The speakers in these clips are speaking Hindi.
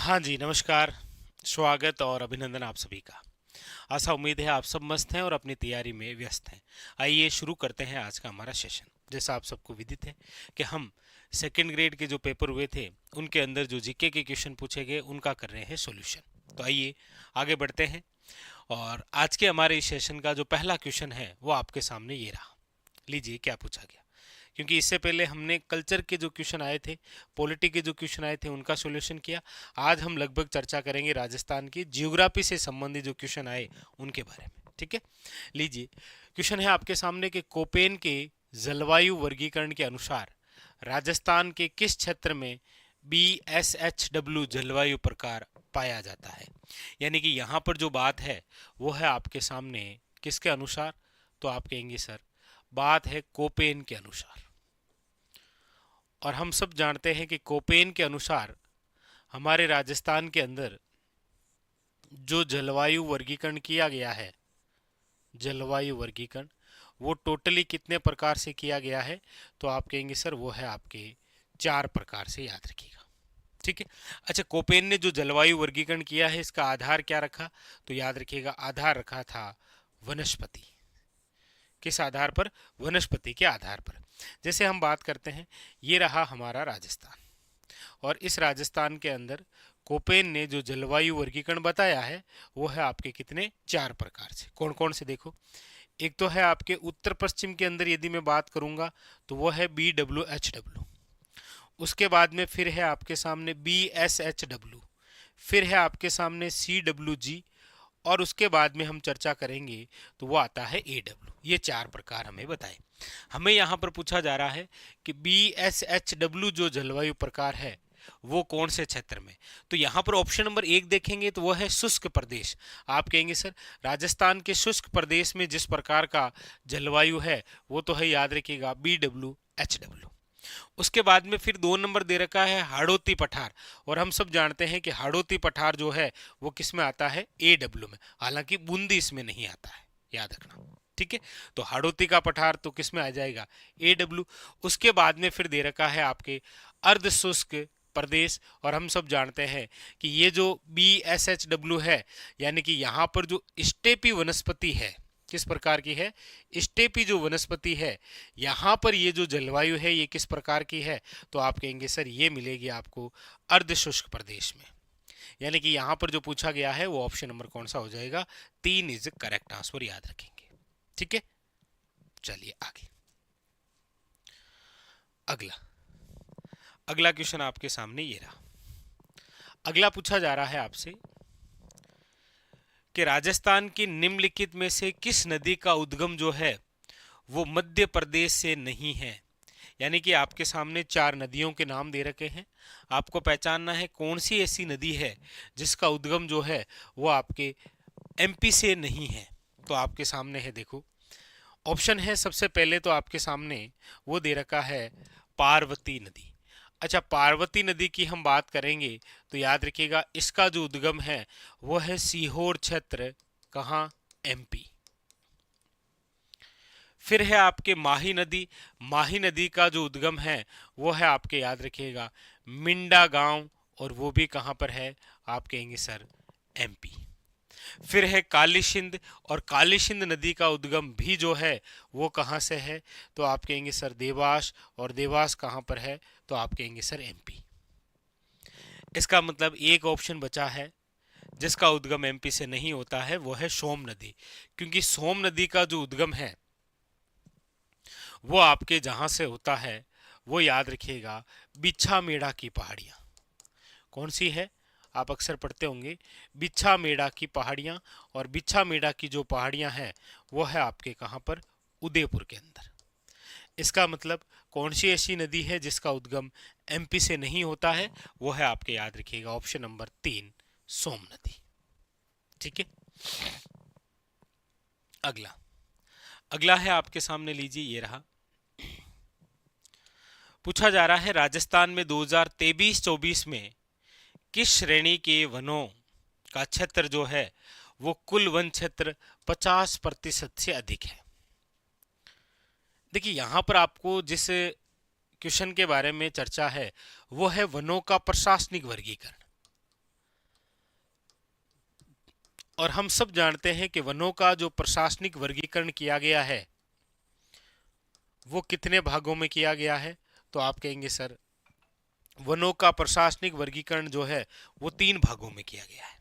हाँ जी, नमस्कार, स्वागत और अभिनंदन आप सभी का। आशा उम्मीद है आप सब मस्त हैं और अपनी तैयारी में व्यस्त हैं। आइए शुरू करते हैं आज का हमारा सेशन। जैसा आप सबको विदित है कि हम सेकंड ग्रेड के जो पेपर हुए थे, उनके अंदर जो जीके के क्वेश्चन पूछे गए, उनका कर रहे हैं सॉल्यूशन। तो आइए आगे बढ़ते हैं और आज के हमारे इस सेशन का जो पहला क्वेश्चन है, वो आपके सामने ये रहा। लीजिए क्या पूछा गया। क्योंकि इससे पहले हमने कल्चर के जो क्वेश्चन आए थे, पॉलिटी के जो क्वेश्चन आए थे, उनका सॉल्यूशन किया। आज हम लगभग चर्चा करेंगे राजस्थान की जियोग्राफी से संबंधित जो क्वेश्चन आए उनके बारे में। ठीक है, लीजिए क्वेश्चन है आपके सामने कि कोपेन के जलवायु वर्गीकरण के अनुसार राजस्थान के किस क्षेत्र में BSHW जलवायु प्रकार पाया जाता है। यानी कि यहाँ पर जो बात है वो है आपके सामने किसके अनुसार, तो आप कहेंगे सर बात है कोपेन के अनुसार। और हम सब जानते हैं कि कोपेन के अनुसार हमारे राजस्थान के अंदर जो जलवायु वर्गीकरण किया गया है, जलवायु वर्गीकरण वो टोटली कितने प्रकार से किया गया है, तो आप कहेंगे सर वो है आपके 4 प्रकार से, याद रखिएगा। ठीक है, अच्छा कोपेन ने जो जलवायु वर्गीकरण किया है इसका आधार क्या रखा, तो याद रखिएगा आधार रखा था वनस्पति। किस आधार पर, वनस्पति के आधार पर। जैसे हम बात करते हैं, ये रहा हमारा राजस्थान और इस राजस्थान के अंदर कोपेन ने जो जलवायु वर्गीकरण बताया है वो है आपके कितने, 4 प्रकार से। कौन कौन से देखो, एक तो है आपके उत्तर पश्चिम के अंदर यदि मैं बात करूंगा तो वो है BWHW। उसके बाद में फिर है आपके सामने BSHW, फिर है आपके सामने CWG और उसके बाद में हम चर्चा करेंगे तो वो आता है AW। ये 4 प्रकार हमें बताए। हमें यहाँ पर पूछा जा रहा है कि BSHW जो जलवायु प्रकार है वो कौन से क्षेत्र में, तो यहाँ पर ऑप्शन नंबर 1 देखेंगे तो वो है शुष्क प्रदेश। आप कहेंगे सर राजस्थान के शुष्क प्रदेश में जिस प्रकार का जलवायु है वो तो है, याद रखिएगा BWHW। उसके बाद में फिर 2 नंबर दे रखा है हाड़ौती पठार, और हम सब जानते हैं कि हाड़ौती पठार जो है वो किस में आता है, AW में। हालांकि बूंदी इसमें नहीं आता है, याद रखना। ठीक है, तो हाड़ौती का पठार तो किस में आ जाएगा, AW। उसके बाद में फिर दे रखा है आपके अर्ध शुष्क प्रदेश, और हम सब जानते हैं कि ये जो BSHW है, यानी कि यहाँ पर जो स्टेपी वनस्पति है, किस प्रकार की है, स्टेपी जो वनस्पति है, यहाँ पर ये जो जलवायु है ये किस प्रकार की है, तो आप कहेंगे सर ये मिलेगी आपको अर्ध शुष्क प्रदेश में। यानी कि यहाँ पर जो पूछा गया है वो ऑप्शन नंबर कौन सा हो जाएगा, 3 इज करेक्ट आंसर, याद रखेंगे। ठीक है, चलिए आगे। अगला अगला क्वेश्चन आपके सामने ये रहा। अगला पूछा जा रहा है आपसे कि राजस्थान की निम्नलिखित में से किस नदी का उद्गम जो है वो मध्य प्रदेश से नहीं है। यानी कि आपके सामने 4 नदियों के नाम दे रखे हैं, आपको पहचानना है कौन सी ऐसी नदी है जिसका उद्गम जो है वो आपके MP से नहीं है। तो आपके सामने है, देखो ऑप्शन है, सबसे पहले तो आपके सामने वो दे रखा है पार्वती नदी। अच्छा, पार्वती नदी की हम बात करेंगे तो याद रखिएगा इसका जो उद्गम है वो है सीहोर क्षेत्र, कहाँ, MP। फिर है आपके माही नदी, माही नदी का जो उद्गम है वो है आपके, याद रखिएगा, मिंडा गांव, और वो भी कहाँ पर है, आप कहेंगे सर MP। फिर है काली सिंध, और काली सिंध नदी का उद्गम भी जो है वो कहाँ से है, तो आप कहेंगे सर देवास, और देवास कहाँ पर है, तो आप कहेंगे सर MP। इसका मतलब एक ऑप्शन बचा है जिसका उद्गम MP से नहीं होता है, वो है सोम नदी। क्योंकि सोम नदी का जो उद्गम है वो आपके जहां से होता है वो, याद रखिएगा, बिच्छा मेड़ा की पहाड़ियां। कौन सी है, आप अक्सर पढ़ते होंगे बिच्छा मेड़ा की पहाड़ियां, और बिच्छा मेड़ा की जो पहाड़ियां हैं वो है आपके कहां पर, उदयपुर के अंदर। इसका मतलब कौन सी ऐसी नदी है जिसका उद्गम MP से नहीं होता है, वो है आपके, याद रखिएगा, ऑप्शन नंबर 3 सोम नदी। ठीक है, अगला अगला है आपके सामने, लीजिए ये रहा। पूछा जा रहा है राजस्थान में 2023-24 में किस श्रेणी के वनों का क्षेत्र जो है वो कुल वन क्षेत्र 50% से अधिक है। देखिए यहां पर आपको जिस क्वेश्चन के बारे में चर्चा है वो है वनों का प्रशासनिक वर्गीकरण। और हम सब जानते हैं कि वनों का जो प्रशासनिक वर्गीकरण किया गया है वो कितने भागों में किया गया है? तो आप कहेंगे सर वनों का प्रशासनिक वर्गीकरण जो है वो 3 भागों में किया गया है।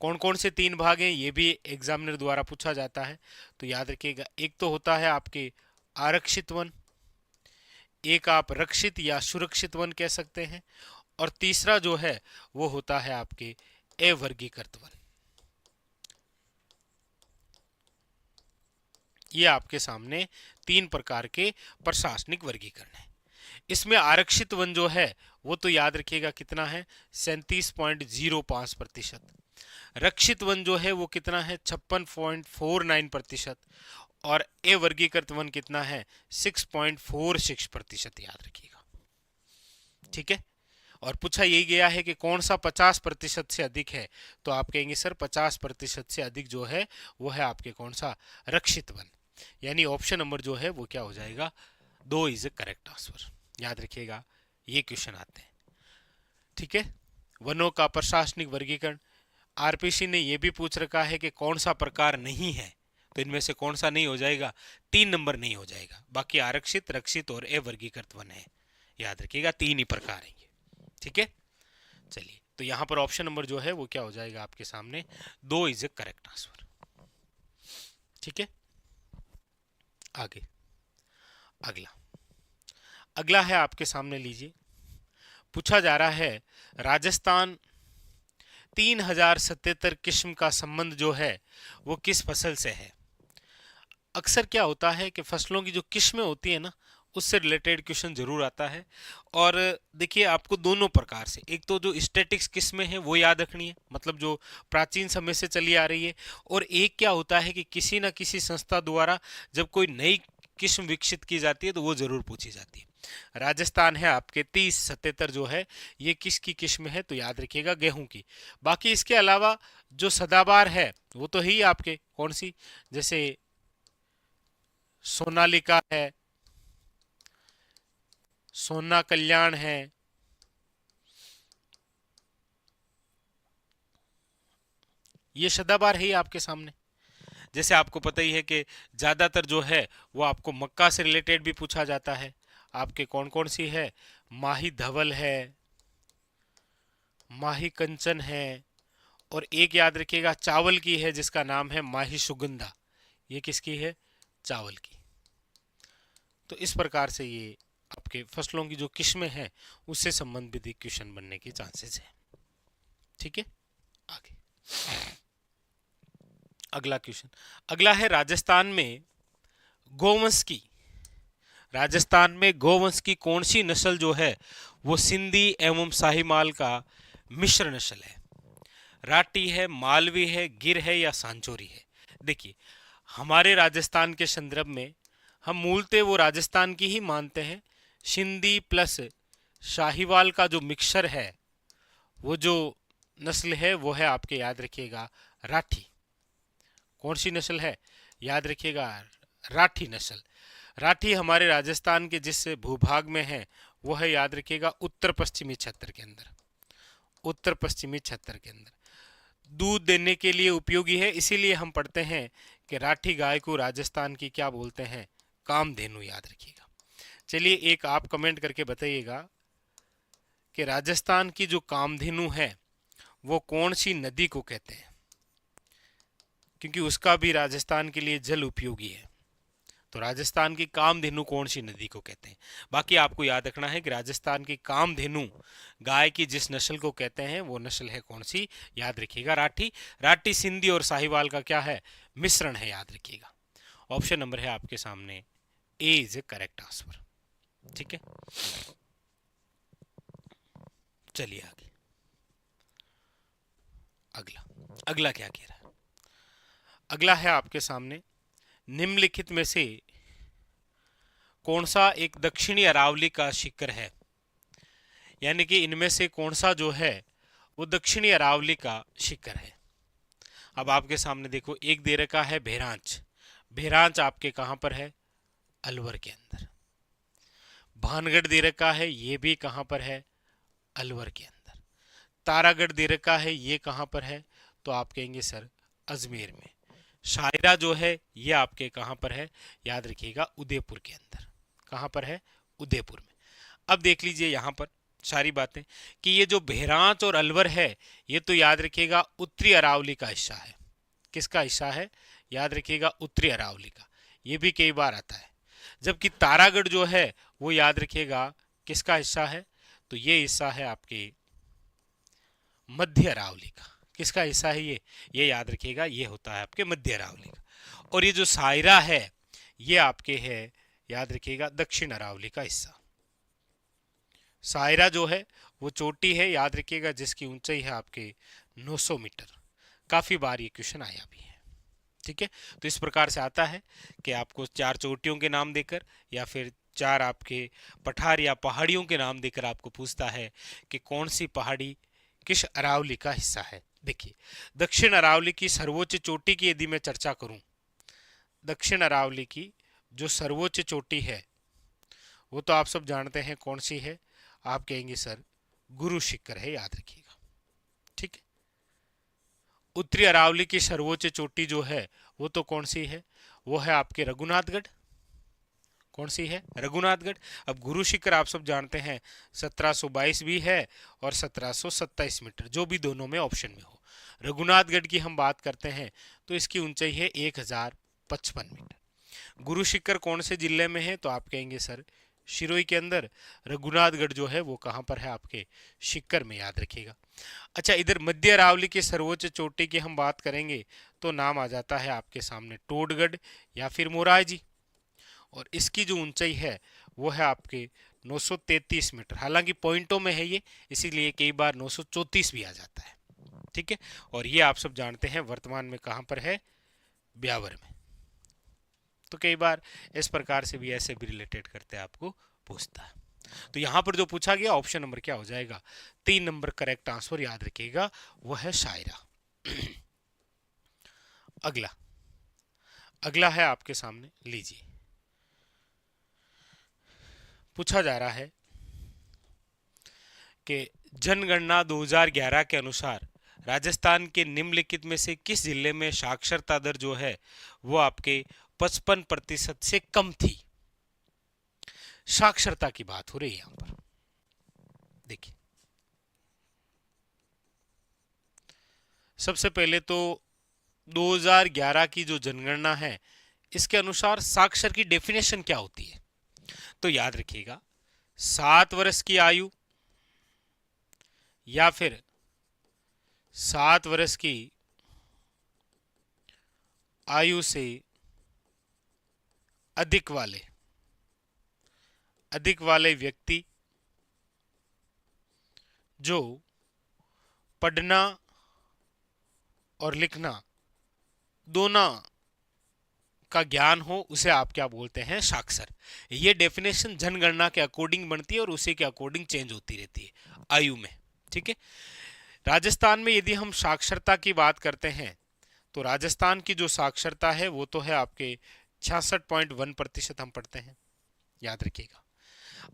कौन कौन से 3 भाग हैं ये भी एग्जामिनर द्वारा पूछा जाता है, तो याद रखिएगा। एक तो होता है आपके आरक्षित वन, एक आप रक्षित या सुरक्षित वन कह सकते हैं, और तीसरा जो है वो होता है आपके अवर्गीकृत वन। ये आपके सामने 3 प्रकार के प्रशासनिक वर्गीकरण है। इसमें आरक्षित वन जो है वो तो याद रखिएगा कितना है, 37.05%। रक्षित वन जो है वो कितना है, 56.49%। और अवर्गीकृत वन कितना है, 6.46%। याद रखिएगा, ठीक है। और पूछा यही गया है कि कौन सा 50% से अधिक है, तो आप कहेंगे सर 50% से अधिक जो है वो है आपके कौन सा, रक्षित वन। यानी ऑप्शन नंबर जो है वो क्या हो जाएगा, 2 इज ए करेक्ट आंसर। याद रखिएगा ये क्वेश्चन आते हैं, ठीक है। वनों का प्रशासनिक वर्गीकरण, आरपीसी ने यह भी पूछ रखा है कि कौन सा प्रकार नहीं है, तो इनमें से कौन सा नहीं हो जाएगा, 3 नंबर नहीं हो जाएगा। बाकी आरक्षित, रक्षित और अवर्गीकृत वन है। याद रखिएगा 3 ही प्रकार है ये, ठीक है। चलिए, तो यहां पर ऑप्शन नंबर जो है वो क्या हो जाएगा आपके सामने, 2 इज ए करेक्ट आंसर, ठीक है। आगे अगला अगला है आपके सामने, लीजिए। पूछा जा रहा है राजस्थान 3077 किस्म का संबंध जो है वो किस फसल से है। अक्सर क्या होता है कि फसलों की जो किस्में होती है ना, उससे रिलेटेड क्वेश्चन जरूर आता है। और देखिए आपको दोनों प्रकार से, एक तो जो स्टैटिक्स किस्में हैं वो याद रखनी है, मतलब जो प्राचीन समय से चली आ रही है, और एक क्या होता है कि किसी न किसी संस्था द्वारा जब कोई नई किस्म विकसित की जाती है तो वो जरूर पूछी जाती है। राजस्थान है आपके 3077 जो है ये किसकी किस्म है, तो याद रखिएगा गेहूं की। बाकी इसके अलावा जो सदाबहार है वो तो ही आपके कौन सी, जैसे सोनालिका है, सोना कल्याण है, ये सदाबहार है ही आपके सामने। जैसे आपको पता ही है कि ज्यादातर जो है वो आपको मक्का से रिलेटेड भी पूछा जाता है। आपके कौन कौन सी है, माही धवल है, माही कंचन है, और एक याद रखिएगा चावल की है जिसका नाम है माही सुगंधा। ये किसकी है, चावल की। तो इस प्रकार से ये आपके फसलों की जो किस्में हैं उससे संबंधित क्वेश्चन बनने के चांसेस है, ठीक है। आगे अगला क्वेश्चन, अगला है राजस्थान में गोवंश की कौन सी नस्ल जो है वो सिंधी एवं शाहीमाल का मिश्र नस्ल है। राठी है, मालवी है, गिर है या सांचोरी है। देखिए हमारे राजस्थान के संदर्भ में हम मूलतः वो राजस्थान की ही मानते हैं। सिंधी प्लस शाहीवाल का जो मिक्सचर है, वो जो नस्ल है वो है आपके, याद रखिएगा, राठी। कौन सी नस्ल है, याद रखिएगा, राठी नस्ल। राठी हमारे राजस्थान के जिस भूभाग में है वो है, याद रखिएगा, उत्तर पश्चिमी क्षेत्र के अंदर। उत्तर पश्चिमी क्षेत्र के अंदर दूध देने के लिए उपयोगी है, इसीलिए हम पढ़ते हैं कि राठी गाय को राजस्थान की क्या बोलते हैं, कामधेनु। याद रखिएगा। चलिए एक आप कमेंट करके बताइएगा कि राजस्थान की जो कामधेनु है वो कौन सी नदी को कहते हैं, क्योंकि उसका भी राजस्थान के लिए जल उपयोगी है। तो राजस्थान की कामधेनु कौन सी नदी को कहते हैं। बाकी आपको याद रखना है कि राजस्थान की कामधेनु गाय की जिस नस्ल को कहते हैं वो नस्ल है कौन सी, याद रखिएगा, राठी। राठी सिंधी और साहिवाल का क्या है, मिश्रण है। याद रखिएगा ऑप्शन नंबर है आपके सामने, ए इज ए करेक्ट आंसर, ठीक है। चलिए आगे अगला क्या कह रहा है। अगला है आपके सामने, निम्नलिखित में से कौन सा एक दक्षिणी अरावली का शिखर है। यानी कि इनमें से कौन सा जो है वो दक्षिणी अरावली का शिखर है। अब आपके सामने देखो, एक दे रखा है भेरांच। भेरांच आपके कहां पर है, अलवर के अंदर। भानगढ़ दे रखा है, ये भी कहां पर है, अलवर के अंदर। तारागढ़ दे रखा है, ये कहां पर है, तो आप कहेंगे सर अजमेर में। शायरा जो है ये आपके कहाँ पर है, याद रखिएगा उदयपुर के अंदर। कहाँ पर है, उदयपुर में। अब देख लीजिए यहाँ पर सारी बातें कि ये जो बहरांच और अलवर है ये तो याद रखिएगा उत्तरी अरावली का हिस्सा है। किसका हिस्सा है, याद रखिएगा उत्तरी अरावली का। ये भी कई बार आता है। जबकि तारागढ़ जो है वो याद रखिएगा किसका हिस्सा है, तो ये हिस्सा है आपके मध्य अरावली का। किसका हिस्सा है ये याद रखिएगा, ये होता है आपके मध्य अरावली का। और ये जो सायरा है ये आपके है, याद रखिएगा दक्षिण अरावली का हिस्सा। सायरा जो है वो चोटी है, याद रखिएगा, जिसकी ऊंचाई है आपके 900 मीटर। काफी बार ये क्वेश्चन आया भी है। ठीक है, तो इस प्रकार से आता है कि आपको 4 चोटियों के नाम देकर या फिर 4 आपके पठार या पहाड़ियों के नाम देकर आपको पूछता है कि कौन सी पहाड़ी किस अरावली का हिस्सा है। देखिए, दक्षिण अरावली की सर्वोच्च चोटी की यदि मैं चर्चा करूं, दक्षिण अरावली की जो सर्वोच्च चोटी है वो तो आप सब जानते हैं कौन सी है। आप कहेंगे सर गुरु शिखर है, याद रखिएगा। ठीक है, उत्तरी अरावली की सर्वोच्च चोटी जो है वो तो कौन सी है, वो है आपके रघुनाथगढ़। कौन सी है, रघुनाथगढ़। अब गुरु शिखर आप सब जानते हैं 1722 भी है और 1727 मीटर, जो भी दोनों में ऑप्शन में हो। रघुनाथगढ़ की हम बात करते हैं तो इसकी ऊंचाई है 1055 मीटर। गुरु शिखर कौन से जिले में है, तो आप कहेंगे सर शिरोई के अंदर। रघुनाथगढ़ जो है वो कहाँ पर है, आपके शिखर में, याद रखिएगा। अच्छा, इधर मध्य अरावली की सर्वोच्च चोटी की हम बात करेंगे तो नाम आ जाता है आपके सामने टोडगढ़ या फिर मोराजी। और इसकी जो ऊंचाई है वो है आपके 933 मीटर। हालांकि पॉइंटों में है ये, इसीलिए कई बार 934 भी आ जाता है। ठीक है, और ये आप सब जानते हैं वर्तमान में कहाँ पर है, ब्यावर में। तो कई बार इस प्रकार से भी ऐसे भी रिलेटेड करते हैं, आपको पूछता है। तो यहां पर जो पूछा गया ऑप्शन नंबर क्या हो जाएगा, 3 नंबर करेक्ट आंसर, याद रखिएगा, वो है शायरा। अगला अगला है आपके सामने, लीजिए। पूछा जा रहा है कि जनगणना 2011 के अनुसार राजस्थान के निम्नलिखित में से किस जिले में साक्षरता दर जो है वो आपके 55% से कम थी। साक्षरता की बात हो रही है यहां पर। देखिए, सबसे पहले तो 2011 की जो जनगणना है इसके अनुसार साक्षर की डेफिनेशन क्या होती है, तो याद रखिएगा 7 वर्ष की आयु या फिर 7 वर्ष की आयु से अधिक वाले व्यक्ति जो पढ़ना और लिखना दोनों का ज्ञान हो उसे आप क्या बोलते हैं, साक्षर। ये डेफिनेशन जनगणना के अकॉर्डिंग बनती है और उसी के अकॉर्डिंग चेंज होती रहती है आयु में। ठीक है, राजस्थान में यदि हम साक्षरता की बात करते हैं तो राजस्थान की जो साक्षरता है वो तो है आपके 66.1% हम पढ़ते हैं, याद रखिएगा।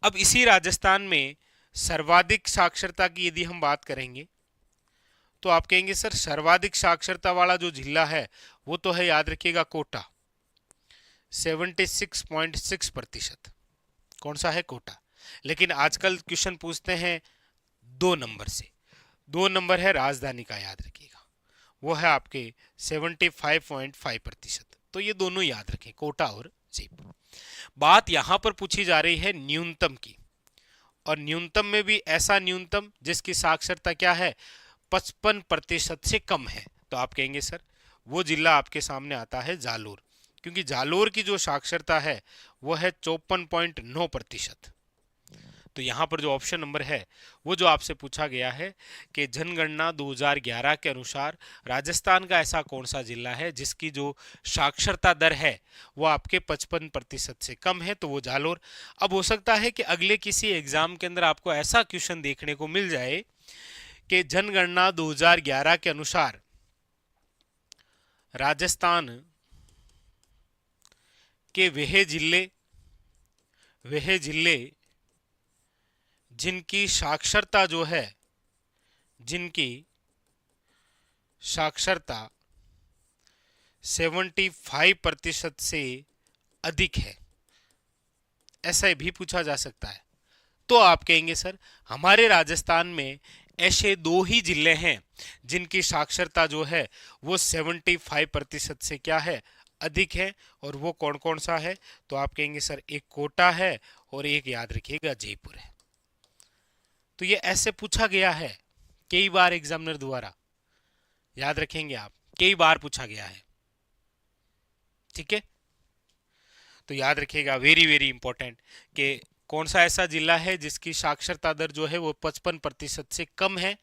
अब इसी राजस्थान में सर्वाधिक साक्षरता की यदि हम बात करेंगे तो आप कहेंगे सर सर्वाधिक साक्षरता वाला जो जिला है वो तो है, याद रखिएगा, कोटा, 76.6%। कौन सा है, कोटा। लेकिन आजकल क्वेश्चन पूछते हैं 2 नंबर से, 2 नंबर है राजधानी का, याद रखिएगा, वो है आपके 75.5%। तो ये दोनों याद रखें, कोटा और जयपुर। बात यहां पर पूछी जा रही है न्यूनतम की, और न्यूनतम में भी ऐसा न्यूनतम जिसकी साक्षरता क्या है, 55% से कम है। तो आप कहेंगे सर वो जिला आपके सामने आता है जालोर, क्योंकि जालोर की जो साक्षरता है वो है 54.9%। तो यहाँ पर जो ऑप्शन नंबर है वो जो आपसे पूछा गया है कि जनगणना 2011 के अनुसार राजस्थान का ऐसा कौन सा जिला है जिसकी जो साक्षरता दर है वो आपके 55% से कम है, तो वो जालोर। अब हो सकता है कि अगले किसी एग्जाम के अंदर आपको ऐसा क्वेश्चन देखने को मिल जाए कि जनगणना 2011 के अनुसार राजस्थान के वह जिले जिनकी साक्षरता जो है, जिनकी साक्षरता 75% से अधिक है, ऐसा भी पूछा जा सकता है। तो आप कहेंगे सर हमारे राजस्थान में ऐसे दो ही जिले हैं जिनकी साक्षरता जो है वो 75% से क्या है, अधिक है, और वो कौन कौन सा है? तो आप कहेंगे सर एक कोटा है और एक याद रखिएगा जयपुर है। तो ये ऐसे पूछा गया है कई बार एग्जामिनर द्वारा, याद रखेंगे आप, कई बार पूछा गया है। ठीक है, तो याद रखिएगा, वेरी वेरी इंपॉर्टेंट, कि कौन सा ऐसा जिला है जिसकी साक्षरता दर जो है वो 55% से कम है,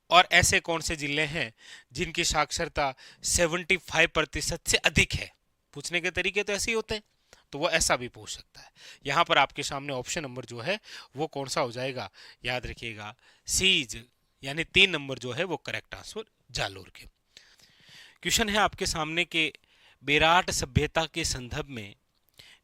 और ऐसे कौन से जिले हैं जिनकी साक्षरता 75% से अधिक है। पूछने के तरीके तो ऐसे ही होते हैं, तो वो ऐसा भी पूछ सकता है। यहां पर आपके सामने ऑप्शन नंबर जो है वो कौन सा हो जाएगा, याद रखिएगा सीज, यानी 3 नंबर जो है वो करेक्ट आंसर जालोर के। क्वेश्चन है आपके सामने के बेराट सभ्यता के संदर्भ में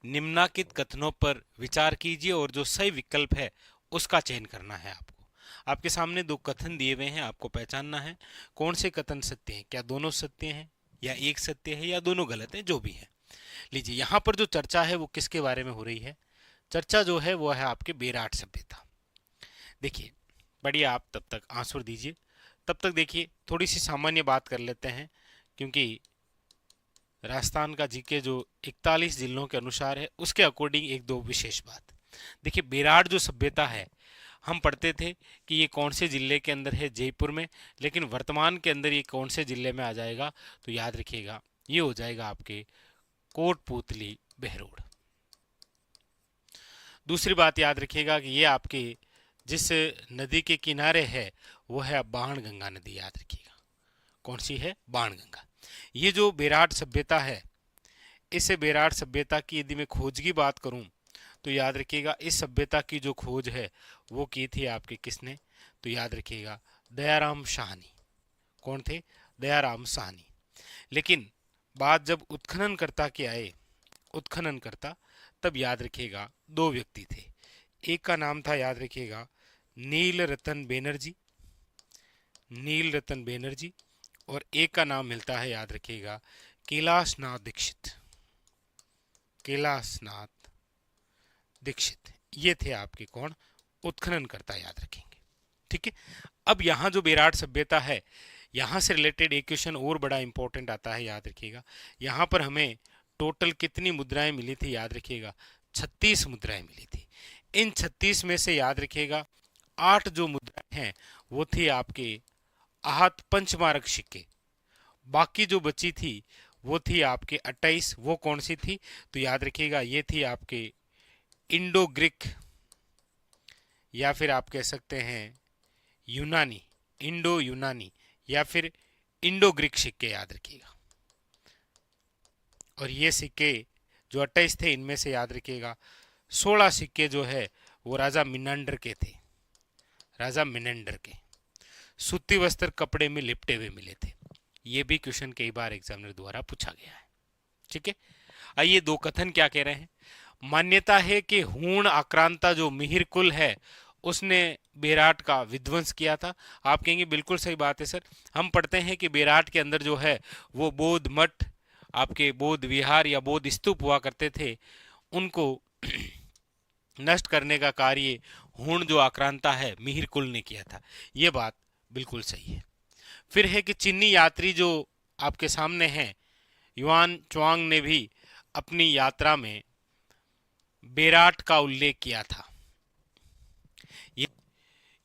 निम्नलिखित कथनों पर विचार कीजिए और जो सही विकल्प है उसका चयन करना है आपको। आपके सामने दो कथन दिए हुए हैं, आपको पहचानना है कौन से कथन सत्य हैं, क्या दोनों सत्य हैं या एक सत्य है या दोनों गलत हैं, जो भी है। लीजिए यहाँ पर जो चर्चा है वो किसके बारे में हो रही है? चर्चा जो है वो है आपके बेराट सभ्यता। देखिए बढ़िया, आप तब तक आंसर दीजिए, तब तक देखिए थोड़ी सी सामान्य बात कर लेते हैं, क्योंकि राजस्थान का जीके जो 41 जिलों के अनुसार है उसके अकॉर्डिंग एक दो विशेष बात। देखिए बेराट जो सभ्यता है, हम पढ़ते थे कि ये कौन से जिले के अंदर है, जयपुर में, लेकिन वर्तमान के अंदर ये कौन से जिले में आ जाएगा? तो याद रखिएगा ये हो जाएगा आपके कोटपूतली बहरोड। दूसरी बात याद रखिएगा कि ये आपके जिस नदी के किनारे है वो है बाणगंगा नदी, याद रखिएगा कौन सी है, बाणगंगा। ये जो बेराट सभ्यता है, इस बेराट सभ्यता की यदि मैं खोज की बात करूं तो याद रखिएगा इस सभ्यता की जो खोज है वो की थी आपके किसने? तो याद रखिएगा दयाराम साहनी। कौन थे? दयाराम साहनी। लेकिन बात जब उत्खननकर्ता के आए, उत्खननकर्ता, तब याद रखिएगा दो व्यक्ति थे। एक का नाम था याद रखिएगा नील रतन बैनर्जी, नील रतन बैनर्जी, और एक का नाम मिलता है याद रखिएगा कैलाशनाथ दीक्षित, कैलाशनाथ दीक्षित। ये थे आपके कौन? उत्खननकर्ता, याद रखेंगे। ठीक है, अब यहाँ जो बेराट सभ्यता है, यहाँ से रिलेटेड एक क्वेश्चन और बड़ा इंपॉर्टेंट आता है, याद रखिएगा। यहाँ पर हमें टोटल कितनी मुद्राएं मिली थी? याद रखिएगा 36 मुद्राएं मिली थी। इन 36 में से याद रखिएगा 8 जो मुद्राएं हैं वो थी आपके आहत पंचमारक सिक्के, बाकी जो बची थी वो थी आपके 28। वो कौन सी थी? तो याद रखिएगा ये थी आपके इंडो ग्रीक, या फिर आप कह सकते हैं यूनानी, इंडो यूनानी, या फिर इंडो ग्रीक सिक्के, याद रखिएगा। और ये सिक्के जो 28 थे, इनमें से याद रखिएगा 16 सिक्के जो है वो राजा मिनांडर के थे, राजा मिनांडर के, सूती वस्त्र कपड़े में लिपटे हुए मिले थे। ये भी क्वेश्चन कई बार एग्जामिनर द्वारा पूछा गया है। ठीक है, आइए दो कथन क्या कह रहे हैं। मान्यता है कि हूण आक्रांता जो मिहिर कुल है उसने बेराट का विध्वंस किया था। आप कहेंगे बिल्कुल सही बात है सर, हम पढ़ते हैं कि बेराट के अंदर जो है वो बौद्ध मठ, आपके बौद्ध विहार या बौद्ध स्तूप हुआ करते थे, उनको नष्ट करने का कार्य हूण जो आक्रांता है मिहिर कुल ने किया था। ये बात बिल्कुल सही है। फिर है कि चीनी यात्री जो आपके सामने हैं, युआन च्वांग ने भी अपनी यात्रा में बेराट का उल्लेख किया था।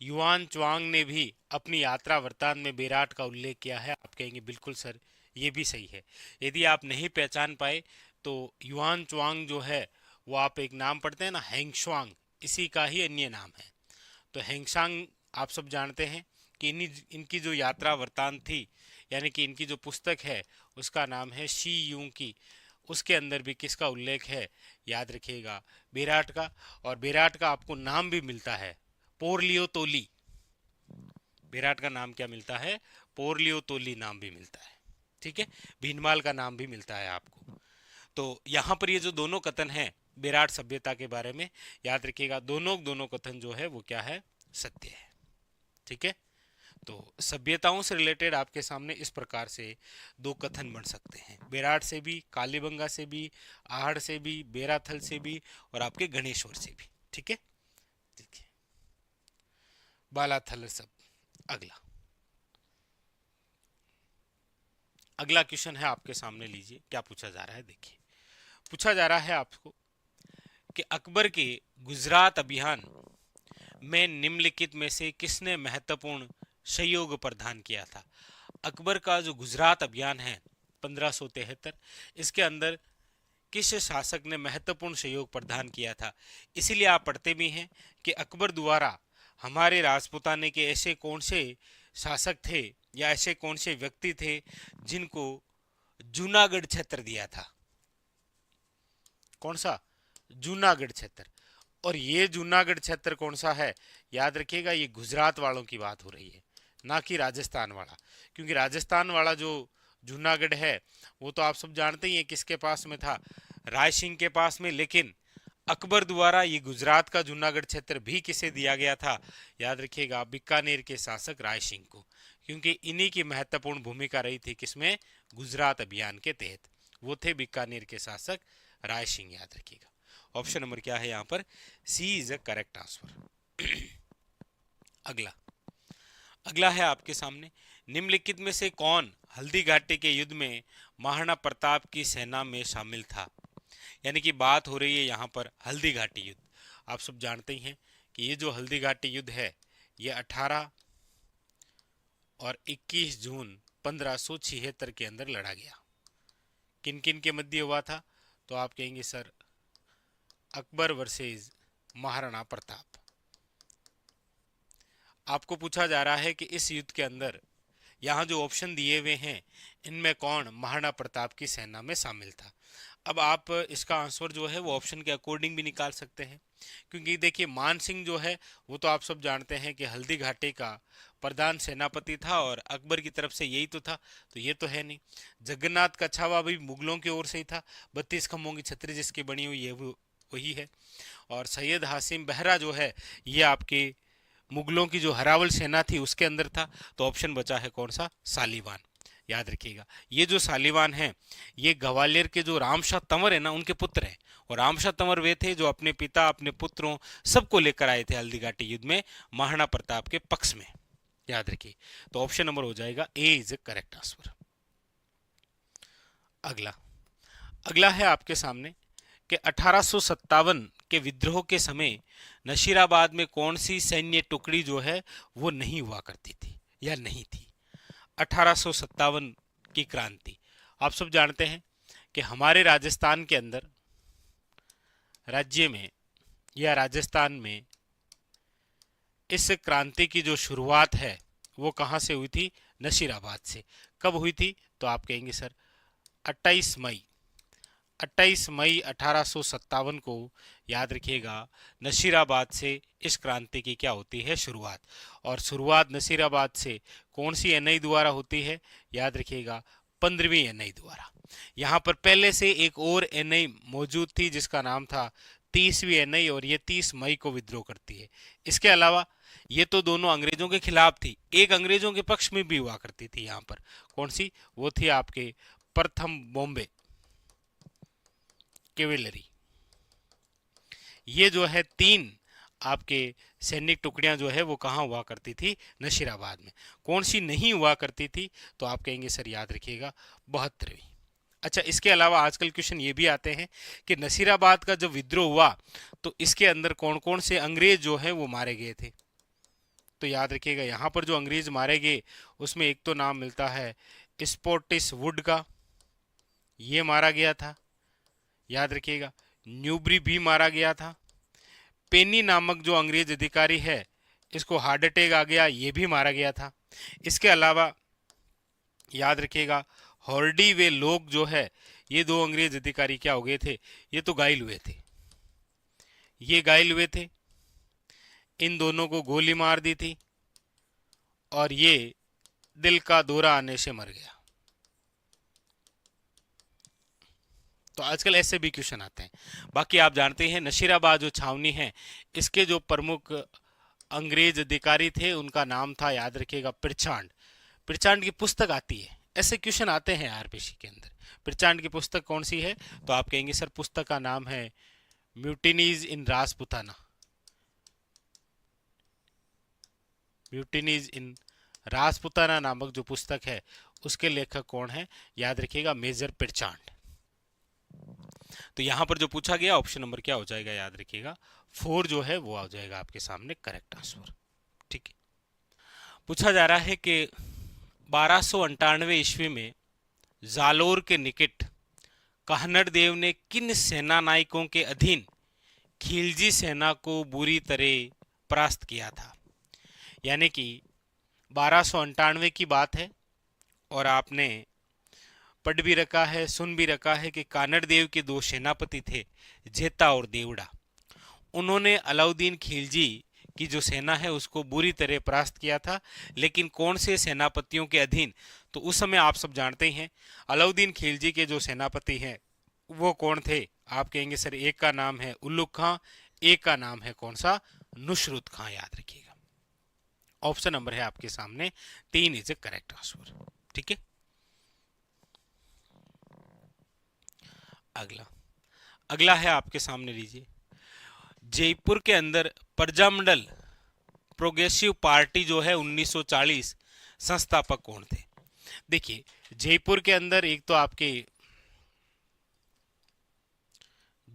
युआन च्वांग ने भी अपनी यात्रा वृत्तांत में बेराट का उल्लेख किया है। आप कहेंगे बिल्कुल सर ये भी सही है। यदि आप नहीं पहचान पाए तो युआन च्वांग जो है वो आप एक नाम पढ़ते हैं ना, हैंगशुआंग, इसी का ही अन्य नाम है। तो हैंगशांग आप सब जानते हैं कि इनकी जो यात्रा वृत्तांत थी, यानी कि इनकी जो पुस्तक है उसका नाम है शी यूं की, उसके अंदर भी किसका उल्लेख है? याद रखिएगा बेराट का। और बेराट का आपको नाम भी मिलता है पोरलियोतोली। बेराट का नाम क्या मिलता है? पोरलियोतोली नाम भी मिलता है। ठीक है, भीनमाल का नाम भी मिलता है आपको। तो यहाँ पर ये जो दोनों कथन हैं बेराट सभ्यता के बारे में, याद रखिएगा दोनों कथन जो है वो क्या है? सत्य है। ठीक है, तो सभ्यताओं से रिलेटेड आपके सामने इस प्रकार से दो कथन बन सकते हैं, बेराट से भी, कालीबंगा से भी, आहड़ से भी, बेराथल से भी और आपके गणेश्वर से भी। ठीक है, देखिए बालाथल सब। अगला अगला क्वेश्चन है आपके सामने, लीजिए क्या पूछा जा रहा है। देखिए पूछा जा रहा है आपको कि अकबर के गुजरात अभियान में निम्नलिखित में से किसने महत्वपूर्ण सहयोग प्रदान किया था। अकबर का जो गुजरात अभियान है 1573, इसके अंदर किस शासक ने महत्वपूर्ण सहयोग प्रदान किया था। इसीलिए आप पढ़ते भी हैं कि अकबर द्वारा हमारे राजपुताने के ऐसे कौन से शासक थे या ऐसे कौन से व्यक्ति थे जिनको जूनागढ़ क्षेत्र दिया था। कौन सा? जूनागढ़ क्षेत्र। और ये जूनागढ़ क्षेत्र कौन सा है? याद रखिएगा, ये गुजरात वालों की बात हो रही है, ना कि राजस्थान वाला। क्योंकि राजस्थान वाला जो जूनागढ़ है वो तो आप सब जानते ही हैं किसके पास में था, राय सिंह के पास में। लेकिन अकबर द्वारा ये गुजरात का जूनागढ़ क्षेत्र भी किसे दिया गया था? याद रखिएगा, बीकानेर के शासक राय सिंह को, क्योंकि इन्हीं की महत्वपूर्ण भूमिका रही थी किसमें? गुजरात अभियान के तहत। वो थे बीकानेर के शासक राय सिंह, याद रखिएगा। ऑप्शन नंबर क्या है यहाँ पर? सी इज अ करेक्ट आंसर। अगला अगला है आपके सामने, निम्नलिखित में से कौन हल्दी घाटी के युद्ध में महाराणा प्रताप की सेना में शामिल था। यानी कि बात हो रही है यहाँ पर हल्दी घाटी युद्ध। आप सब जानते ही हैं कि ये जो हल्दी घाटी युद्ध है ये 18 और 21 जून 1576 के अंदर लड़ा गया। किन किन के मध्य हुआ था? तो आप कहेंगे सर अकबर वर्सेस महाराणा प्रताप। आपको पूछा जा रहा है कि इस युद्ध के अंदर यहाँ जो ऑप्शन दिए हुए हैं इनमें कौन महाराणा प्रताप की सेना में शामिल था। अब आप इसका आंसर जो है वो ऑप्शन के अकॉर्डिंग भी निकाल सकते हैं, क्योंकि देखिए मान सिंह जो है वो तो आप सब जानते हैं कि हल्दी घाटी का प्रधान सेनापति था और अकबर की तरफ से यही तो था, तो ये तो है नहीं। जगन्नाथ कछावा भी मुगलों की ओर से ही था, 32 खम्भों की छतरी जिसकी बनी हुई है वो वही है। और सैयद हासिम बहरा जो है ये आपके मुगलों की जो हरावल सेना थी उसके अंदर था। तो ऑप्शन बचा है कौन सा? सालीवान। याद रखिएगा, ये जो सालीवान है ये ग्वालियर के जो रामशाह तंवर है ना उनके पुत्र हैं। और रामशाह तंवर वे थे जो अपने पिता अपने पुत्रों सबको लेकर आए थे हल्दी घाटी युद्ध में महाराणा प्रताप के पक्ष में। याद रखिए, तो ऑप्शन नंबर हो जाएगा ए इज करेक्ट आंसर। अगला अगला है आपके सामने कि 1857 के विद्रोह के समय नशीराबाद में कौन सी सैन्य टुकड़ी जो है वो नहीं हुआ करती थी या नहीं थी। 1857 की क्रांति, आप सब जानते हैं कि हमारे राजस्थान के अंदर राज्य में या राजस्थान में इस क्रांति की जो शुरुआत है वो कहाँ से हुई थी? नशीराबाद से। कब हुई थी? तो आप कहेंगे सर 28 मई 1857 को। याद रखिएगा, नशीराबाद से इस क्रांति की क्या होती है? शुरुआत। और शुरुआत नसीराबाद से कौन सी एनआई द्वारा होती है? याद रखिएगा, 15वीं एनआई द्वारा। यहाँ पर पहले से एक और एनआई मौजूद थी जिसका नाम था 30वीं एनआई, और ये 30 मई को विद्रोह करती है। इसके अलावा ये तो दोनों अंग्रेजों के खिलाफ थी, एक अंग्रेजों के पक्ष में भी हुआ करती थी। यहाँ पर कौन सी? वो थी आपके प्रथम बॉम्बे कैवेलरी। ये जो है 3 आपके सैनिक टुकड़ियां जो है वो कहाँ हुआ करती थी? नशीराबाद में। कौन सी नहीं हुआ करती थी? तो आप कहेंगे सर याद रखिएगा 72वीं। अच्छा, इसके अलावा आजकल क्वेश्चन ये भी आते हैं कि नसीराबाद का जब विद्रोह हुआ तो इसके अंदर कौन कौन से अंग्रेज जो है वो मारे गए थे। तो याद रखिएगा, यहाँ पर जो अंग्रेज मारे गए उसमें एक तो नाम मिलता है स्पॉटिस वुड का, ये मारा गया था। याद रखिएगा, न्यूब्री भी मारा गया था। पेनी नामक जो अंग्रेज अधिकारी है इसको हार्ट अटैक आ गया, ये भी मारा गया था। इसके अलावा याद रखिएगा, हॉर्डी वे लोग जो है ये 2 अंग्रेज अधिकारी क्या हो गए थे? ये तो घायल हुए थे, ये घायल हुए थे। इन दोनों को गोली मार दी थी और ये दिल का दौरा आने से मर गया। तो आजकल ऐसे भी क्वेश्चन आते हैं। बाकी आप जानते हैं नशीराबाद जो छावनी है इसके जो प्रमुख अंग्रेज अधिकारी थे, उनका नाम था, याद रखिएगा, प्रचंड। प्रचंड की पुस्तक आती है, ऐसे क्वेश्चन आते हैं आरपीसी के अंदर। प्रचंड की पुस्तक कौन सी है? तो आप कहेंगे सर पुस्तक का नाम है म्यूटिनीज इन राजपुताना। म्यूटिनीज इन राजपुताना नामक जो पुस्तक है उसके लेखक कौन है? याद रखिएगा, मेजर प्रचंड। तो यहां पर जो पूछा गया ऑप्शन नंबर क्या हो जाएगा? याद रखिएगा 4 जो है वो आ जाएगा आपके सामने करेक्ट आंसर। ठीक है। पूछा जा रहा है कि 1298 ईस्वी में जालोर के निकट काहनड़ देव ने किन सेना नायकों के अधीन खिलजी सेना को बुरी तरह परास्त किया था? यानी कि 1298 की बात है और आपने पढ़ भी रखा है, सुन भी रखा है कि कानड़ देव के 2 सेनापति थे, जेता और देवड़ा। उन्होंने अलाउद्दीन खिलजी की जो सेना है उसको बुरी तरह परास्त किया था, लेकिन कौन से सेनापतियों के अधीन? तो उस समय आप सब जानते ही हैं अलाउद्दीन खिलजी के जो सेनापति हैं वो कौन थे? आप कहेंगे सर एक का नाम है उल्लुग खां, एक का नाम है कौन सा? नुसरत खां। याद रखिएगा ऑप्शन नंबर है आपके सामने 3 इज ए करेक्ट आंसर। ठीक है। अगला है आपके सामने, लीजिए। जयपुर के अंदर प्रजामंडल प्रोग्रेसिव पार्टी जो है 1940 संस्थापक कौन थे? देखिए जयपुर के अंदर एक तो आपके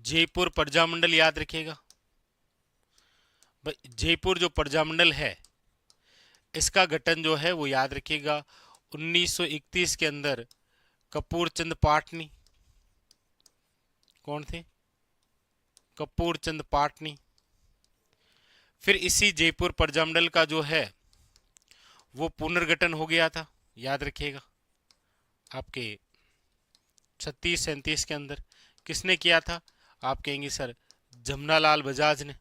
जयपुर प्रजामंडल, याद रखिएगा जयपुर जो प्रजामंडल है इसका गठन जो है वो याद रखिएगा 1931 के अंदर कपूर चंद पाटनी। कौन थे? कपूर चंद पाटनी। फिर इसी जयपुर प्रजामंडल का जो है वो पुनर्गठन हो गया था, याद रखिएगा आपके 36-37 के अंदर। किसने किया था? आप कहेंगे सर जमनालाल बजाज ने।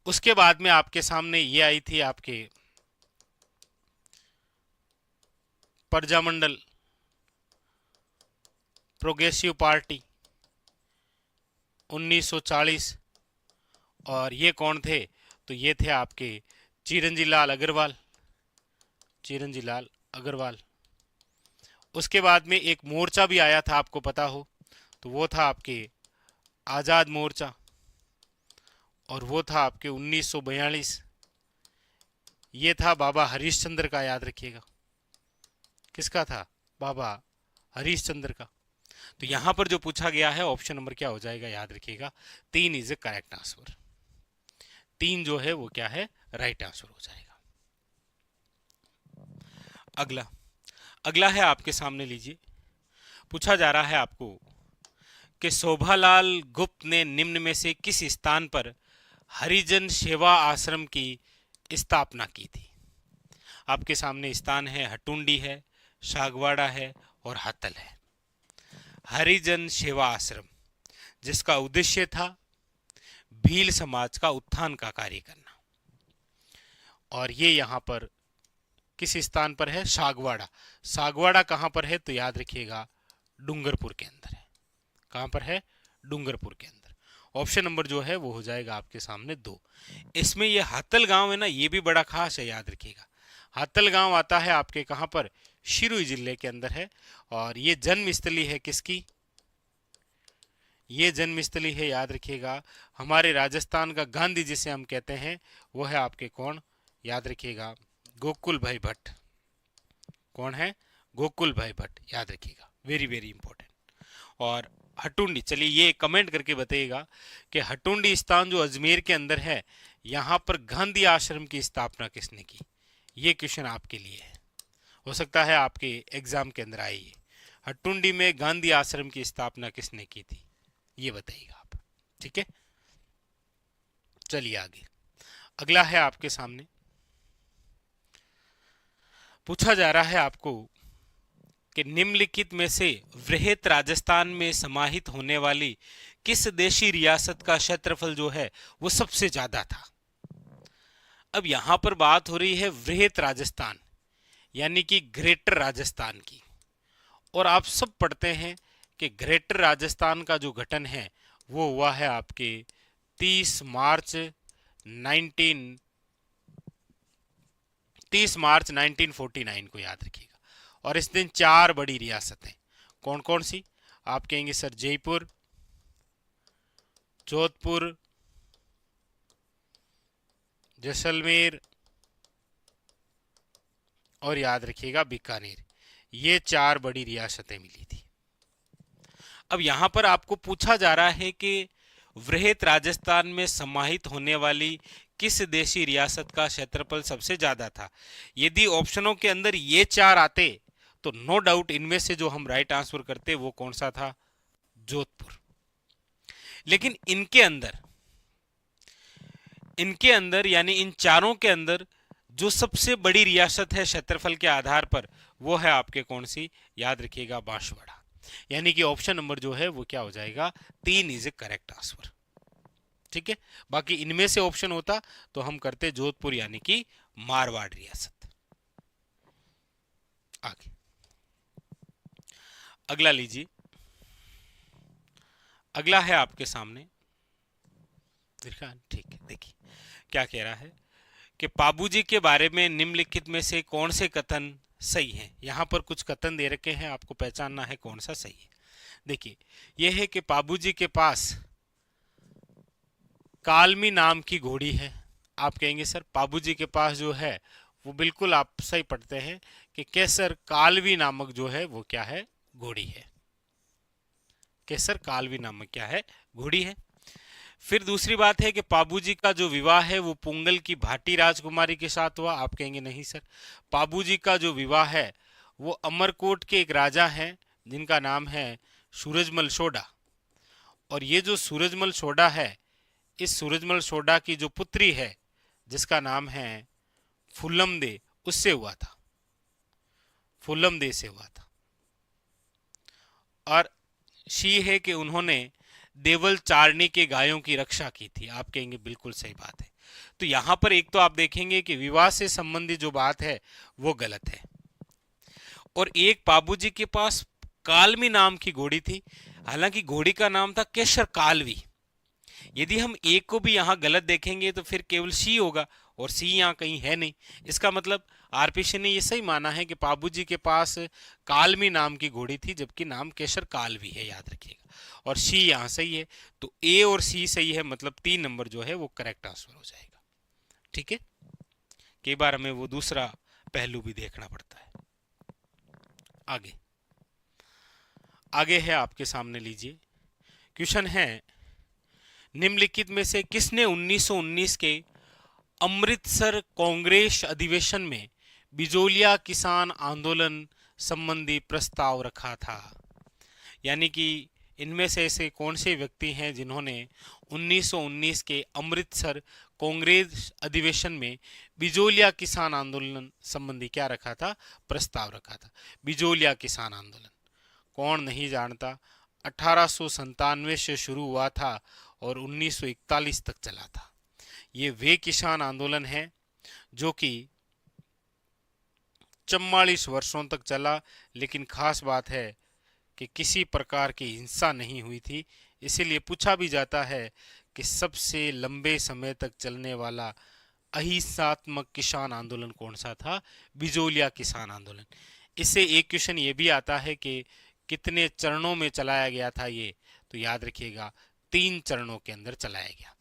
उसके बाद में आपके सामने ये आई थी आपके प्रजामंडल प्रोग्रेसिव पार्टी 1940, और ये कौन थे? तो ये थे आपके चिरंजीलाल अग्रवाल। चिरंजीलाल अग्रवाल। उसके बाद में एक मोर्चा भी आया था, आपको पता हो तो वो था आपके आजाद मोर्चा, और वो था आपके 1942। ये था बाबा हरीशचंद्र का, याद रखिएगा। किसका था? बाबा हरीशचंद्र का। तो यहां पर जो पूछा गया है ऑप्शन नंबर क्या हो जाएगा? याद रखिएगा 3 इज ए करेक्ट आंसर। 3 जो है वो क्या है? राइट आंसर हो जाएगा। अगला है आपके सामने, लीजिए। पूछा जा रहा है आपको कि शोभालाल गुप्त ने निम्न में से किस स्थान पर हरिजन सेवा आश्रम की स्थापना की थी? आपके सामने स्थान है हटुंडी है, सागवाड़ा है और हातल है। हरिजन सेवा आश्रम जिसका उद्देश्य था भील समाज का उत्थान का कार्य करना, और ये यहां पर किस स्थान पर है? सागवाड़ा। सागवाड़ा कहां पर है? तो याद रखिएगा डूंगरपुर के अंदर है। कहां पर है? डूंगरपुर के अंदर। ऑप्शन नंबर जो है वो हो जाएगा आपके सामने 2। इसमें ये हातल गांव है ना, ये भी बड़ा खास है, याद रखिएगा। हातल गांव आता है आपके कहां पर? सिरोही जिले के अंदर है, और ये जन्मस्थली है किसकी? ये जन्मस्थली है, याद रखिएगा, हमारे राजस्थान का गांधी जिसे हम कहते हैं वो है आपके कौन? याद रखिएगा गोकुल भाई भट्ट। कौन है? गोकुल भाई भट्ट, याद रखिएगा, वेरी वेरी इंपॉर्टेंट। और हटुंडी, चलिए ये कमेंट करके बताइएगा कि हटुंडी स्थान जो अजमेर के अंदर है यहां पर गांधी आश्रम की स्थापना किसने की? ये क्वेश्चन आपके लिए है, हो सकता है आपके एग्जाम के अंदर आई। हटुंडी में गांधी आश्रम की स्थापना किसने की थी? ये बताइएगा आप। ठीक है, चलिए आगे। अगला है आपके सामने, पूछा जा रहा है आपको कि निम्नलिखित में से वृहत राजस्थान में समाहित होने वाली किस देशी रियासत का क्षेत्रफल जो है वो सबसे ज्यादा था? अब यहां पर बात हो रही है वृहत राजस्थान यानी कि ग्रेटर राजस्थान की, और आप सब पढ़ते हैं कि ग्रेटर राजस्थान का जो गठन है वो हुआ है आपके 30 मार्च 1949 को याद रखिएगा। और इस दिन 4 बड़ी रियासतें कौन कौन सी? आप कहेंगे सर जयपुर, जोधपुर, जैसलमेर और याद रखिएगा बीकानेर। ये 4 बड़ी रियासतें मिली थी। अब यहां पर आपको पूछा जा रहा है कि वृहत राजस्थान में समाहित होने वाली किस देशी रियासत का क्षेत्रफल सबसे ज्यादा था? यदि ऑप्शनों के अंदर ये 4 आते तो नो डाउट इनमें से जो हम राइट आंसर करते वो कौन सा था? जोधपुर। लेकिन इनके अंदर यानी इन चारों के अंदर जो सबसे बड़ी रियासत है क्षेत्रफल के आधार पर वो है आपके कौन सी? याद रखिएगा बांसवाड़ा। यानी कि ऑप्शन नंबर जो है वो क्या हो जाएगा? 3 इज ए करेक्ट आंसर। ठीक है, बाकी इनमें से ऑप्शन होता तो हम करते जोधपुर यानी कि मारवाड़ रियासत। आगे अगला लीजिए। अगला है आपके सामने, ठीक है, देखिए क्या कह रहा है कि पाबूजी के बारे में निम्नलिखित में से कौन से कथन सही हैं? यहां पर कुछ कथन दे रखे हैं, आपको पहचानना है कौन सा सही है। देखिए यह है कि पाबूजी के पास कालमी नाम की घोड़ी है। आप कहेंगे सर पाबूजी के पास जो है वो बिल्कुल आप सही पढ़ते हैं कि केसर कालवी नामक जो है वो क्या है? घोड़ी है। केसर कालवी नामक क्या है? घोड़ी है। फिर दूसरी बात है कि पाबूजी का जो विवाह है वो पुंगल की भाटी राजकुमारी के साथ हुआ। आप कहेंगे नहीं सर, पाबूजी का जो विवाह है वो अमरकोट के एक राजा हैं जिनका नाम है सूरजमल सोडा। और ये जो सूरजमल सोडा है, इस सूरजमल सोडा की जो पुत्री है जिसका नाम है फुल्लमदे, उससे हुआ था, फुल्लमदे से हुआ था। और शी है कि उन्होंने देवल चारणी के गायों की रक्षा की थी। आप कहेंगे बिल्कुल सही बात है। तो यहां पर एक तो आप देखेंगे कि विवाह से संबंधित जो बात है वो गलत है, और एक बाबूजी के पास कालमी नाम की घोड़ी थी, हालांकि घोड़ी का नाम था केशर कालवी। यदि हम एक को भी यहां गलत देखेंगे तो फिर केवल सी होगा, और सी यहां कहीं है नहीं। इसका मतलब आरपीसी ने ये सही माना है कि बाबूजी के पास कालमी नाम की घोड़ी थी, जबकि नाम केशर कालवी है, याद रखिएगा। और सी यहां सही है, तो ए और सी सही है, मतलब 3 नंबर जो है वो करेक्ट आंसर हो जाएगा। ठीक है, कई बार हमें वो दूसरा पहलू भी देखना पड़ता है। आगे आगे है आपके सामने, लीजिए क्वेश्चन है निम्नलिखित में से किसने 1919 के अमृतसर कांग्रेस अधिवेशन में बिजोलिया किसान आंदोलन संबंधी प्रस्ताव रखा था? यानी कि इनमें से ऐसे कौन से व्यक्ति हैं जिन्होंने 1919 के अमृतसर कांग्रेस अधिवेशन में बिजोलिया किसान आंदोलन संबंधी क्या रखा था? प्रस्ताव रखा था। बिजोलिया किसान आंदोलन कौन नहीं जानता? 1897 से शुरू हुआ था और 1941 तक चला था। ये वे किसान आंदोलन है जो कि 44 वर्षों तक चला, लेकिन खास बात है कि किसी प्रकार की हिंसा नहीं हुई थी। इसीलिए पूछा भी जाता है कि सबसे लंबे समय तक चलने वाला अहिंसात्मक किसान आंदोलन कौन सा था? बिजोलिया किसान आंदोलन। इससे एक क्वेश्चन ये भी आता है कि कितने चरणों में चलाया गया था ये? तो याद रखिएगा 3 चरणों के अंदर चलाया गया।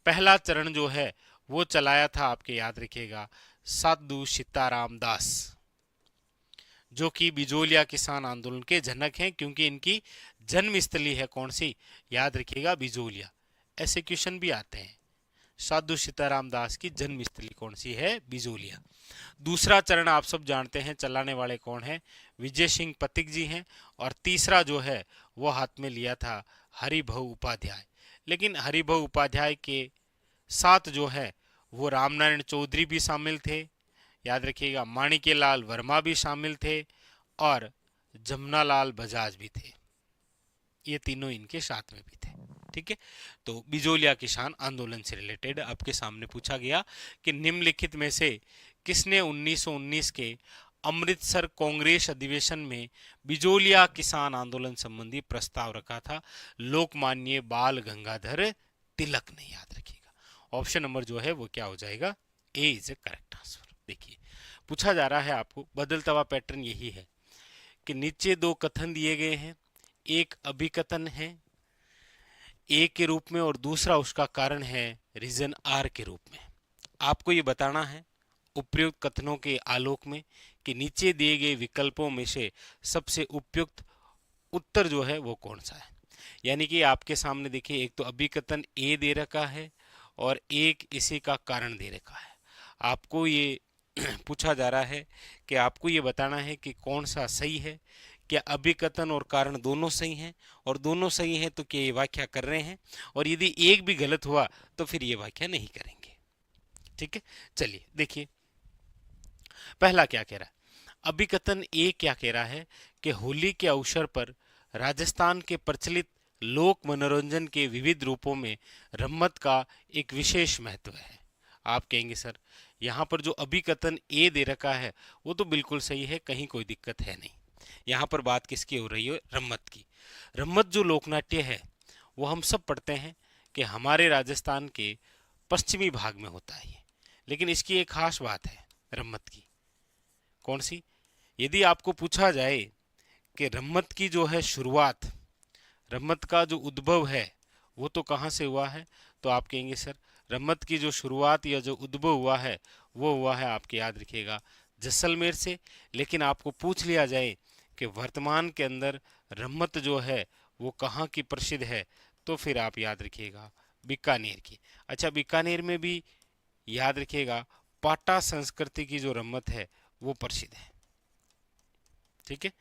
पहला चरण जो है वो चलाया था, आपके याद रखिएगा, साधु सीताराम दास, जो कि बिजोलिया किसान आंदोलन के जनक हैं, क्योंकि इनकी जन्मस्थली है कौन सी? याद रखिएगा बिजोलिया। ऐसे क्वेश्चन भी आते हैं। साधु सीताराम दास की जन्मस्थली कौन सी है? बिजोलिया। दूसरा चरण आप सब जानते हैं, चलाने वाले कौन है? विजय सिंह पथिक जी हैं। और तीसरा जो है वो हाथ में लिया था हरिभव उपाध्याय। लेकिन हरिभव उपाध्याय के साथ जो है वो रामनारायण चौधरी भी शामिल थे, याद रखिएगा, माणिक्यलाल वर्मा भी शामिल थे और जमनालाल बजाज भी थे। ये तीनों इनके साथ में भी थे। ठीक है, तो बिजोलिया किसान आंदोलन से रिलेटेड आपके सामने पूछा गया कि निम्नलिखित में से किसने 1919 के अमृतसर कांग्रेस अधिवेशन में बिजोलिया किसान आंदोलन संबंधी प्रस्ताव रखा था? लोकमान्य बाल गंगाधर तिलक नहीं, याद रखिएगा। ऑप्शन नंबर जो है वो क्या हो जाएगा, ए इज ए करेक्ट आंसर। देखिए पूछा जा रहा है आपको, बदलता हुआ पैटर्न यही है कि नीचे दो कथन दिए गए हैं, एक अभिकथन है ए के रूप में और दूसरा उसका कारण है रीजन आर के रूप में। आपको ये बताना है उपयुक्त कथनों के आलोक में कि नीचे दिए गए विकल्पों में से सबसे उपयुक्त उत्तर जो है वो कौन सा है। यानी कि आपके सामने देखिए, एक तो अभिकथन ए दे रखा है और एक इसी का कारण दे रखा है। आपको ये पूछा जा रहा है कि आपको ये बताना है कि कौन सा सही है, क्या अभिकथन और कारण दोनों सही हैं, और दोनों सही हैं तो क्या ये व्याख्या कर रहे हैं, और यदि एक भी गलत हुआ तो फिर ये व्याख्या नहीं करेंगे। ठीक है, चलिए देखिए पहला क्या कह रहा है। अभिकथन ए क्या कह रहा है कि होली के अवसर पर राजस्थान के प्रचलित लोक मनोरंजन के विविध रूपों में रम्मत का एक विशेष महत्व है। आप कहेंगे सर यहाँ पर जो अभिकथन ए दे रखा है वो तो बिल्कुल सही है, कहीं कोई दिक्कत है नहीं। यहाँ पर बात किसकी हो रही है, रम्मत की। रम्मत जो लोकनाट्य है वो हम सब पढ़ते हैं कि हमारे राजस्थान के पश्चिमी भाग में होता है ये। लेकिन इसकी एक खास बात है रम्मत की, कौन सी। यदि आपको पूछा जाए कि रम्मत की जो है शुरुआत, रम्मत का जो उद्भव है वो तो कहाँ से हुआ है, तो आप कहेंगे सर रम्मत की जो शुरुआत या जो उद्भव हुआ है वो हुआ है, आपके याद रखिएगा, जैसलमेर से। लेकिन आपको पूछ लिया जाए कि वर्तमान के अंदर रम्मत जो है वो कहाँ की प्रसिद्ध है, तो फिर आप याद रखिएगा बीकानेर की। अच्छा, बीकानेर में भी याद रखिएगा पाटा संस्कृति की जो रम्मत है वो प्रसिद्ध है। ठीक है,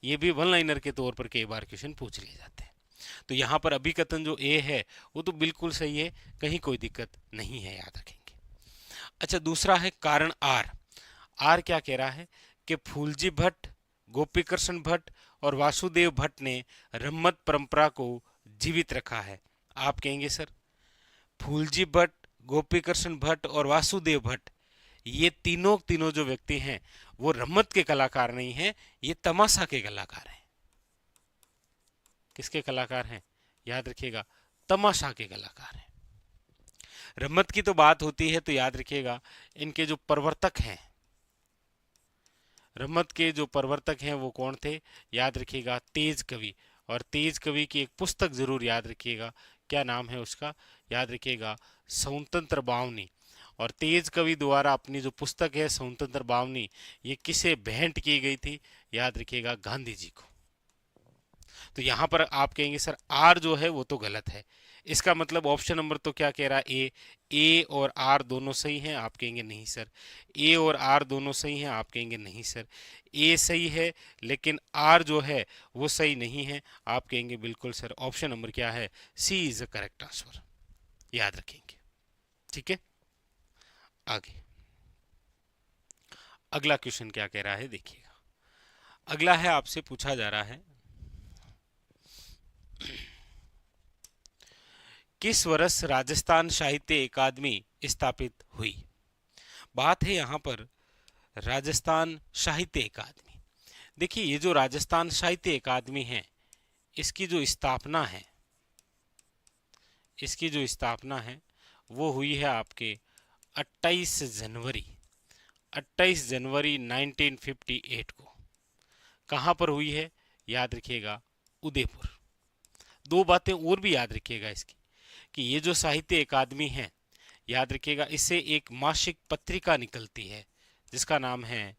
ये भी वन लाइनर के तौर पर कई बार क्वेश्चन पूछ लिए जाते हैं। तो यहाँ पर अभिकथन जो ए है वो तो बिल्कुल सही है, कहीं कोई दिक्कत नहीं है, याद रखेंगे। अच्छा, दूसरा है कारण आर। आर क्या कह रहा है कि फूलजी भट्ट, गोपी कृष्ण भट्ट और वासुदेव भट्ट ने रम्मत परंपरा को जीवित रखा है। आप कहेंगे सर फूलजी भट्ट, गोपी कृष्ण भट्ट और वासुदेव भट्ट, ये तीनों तीनों जो व्यक्ति हैं वो रम्मत के कलाकार नहीं हैं, ये तमाशा के कलाकार हैं। किसके कलाकार हैं, याद रखिएगा तमाशा के कलाकार हैं। रम्मत की तो बात होती है तो याद रखिएगा इनके जो प्रवर्तक हैं, रम्मत के जो प्रवर्तक हैं वो कौन थे, याद रखिएगा तेज कवि। और तेज कवि की एक पुस्तक जरूर याद रखिएगा, क्या नाम है उसका, याद रखिएगा स्वतंत्र बावनी। और तेज कवि द्वारा अपनी जो पुस्तक है स्वतंत्र बावनी, ये किसे भेंट की गई थी, याद रखिएगा गांधी जी को। तो यहाँ पर आप कहेंगे सर आर जो है वो तो गलत है, इसका मतलब ऑप्शन नंबर तो क्या कह रहा है, ए और आर दोनों सही हैं। आप कहेंगे नहीं सर, ए और आर दोनों सही हैं। आप कहेंगे नहीं सर, ए सही है लेकिन आर जो है वो सही नहीं है। आप कहेंगे बिल्कुल सर, ऑप्शन नंबर क्या है, सी इज द करेक्ट आंसर, याद रखेंगे। ठीक है, आगे अगला क्वेश्चन क्या कह रहा है देखिएगा। अगला है, आपसे पूछा जा रहा है किस वर्ष राजस्थान साहित्य अकादमी स्थापित हुई। बात है यहाँ पर राजस्थान साहित्य अकादमी। देखिए ये जो राजस्थान साहित्य अकादमी है इसकी जो स्थापना है, इसकी जो स्थापना है वो हुई है आपके 28 जनवरी 28 जनवरी 1958 को। कहाँ पर हुई है, याद रखिएगा उदयपुर। दो बातें और भी याद रखिएगा इसकी, कि ये जो साहित्य अकादमी है, याद रखिएगा इससे एक मासिक पत्रिका निकलती है जिसका नाम है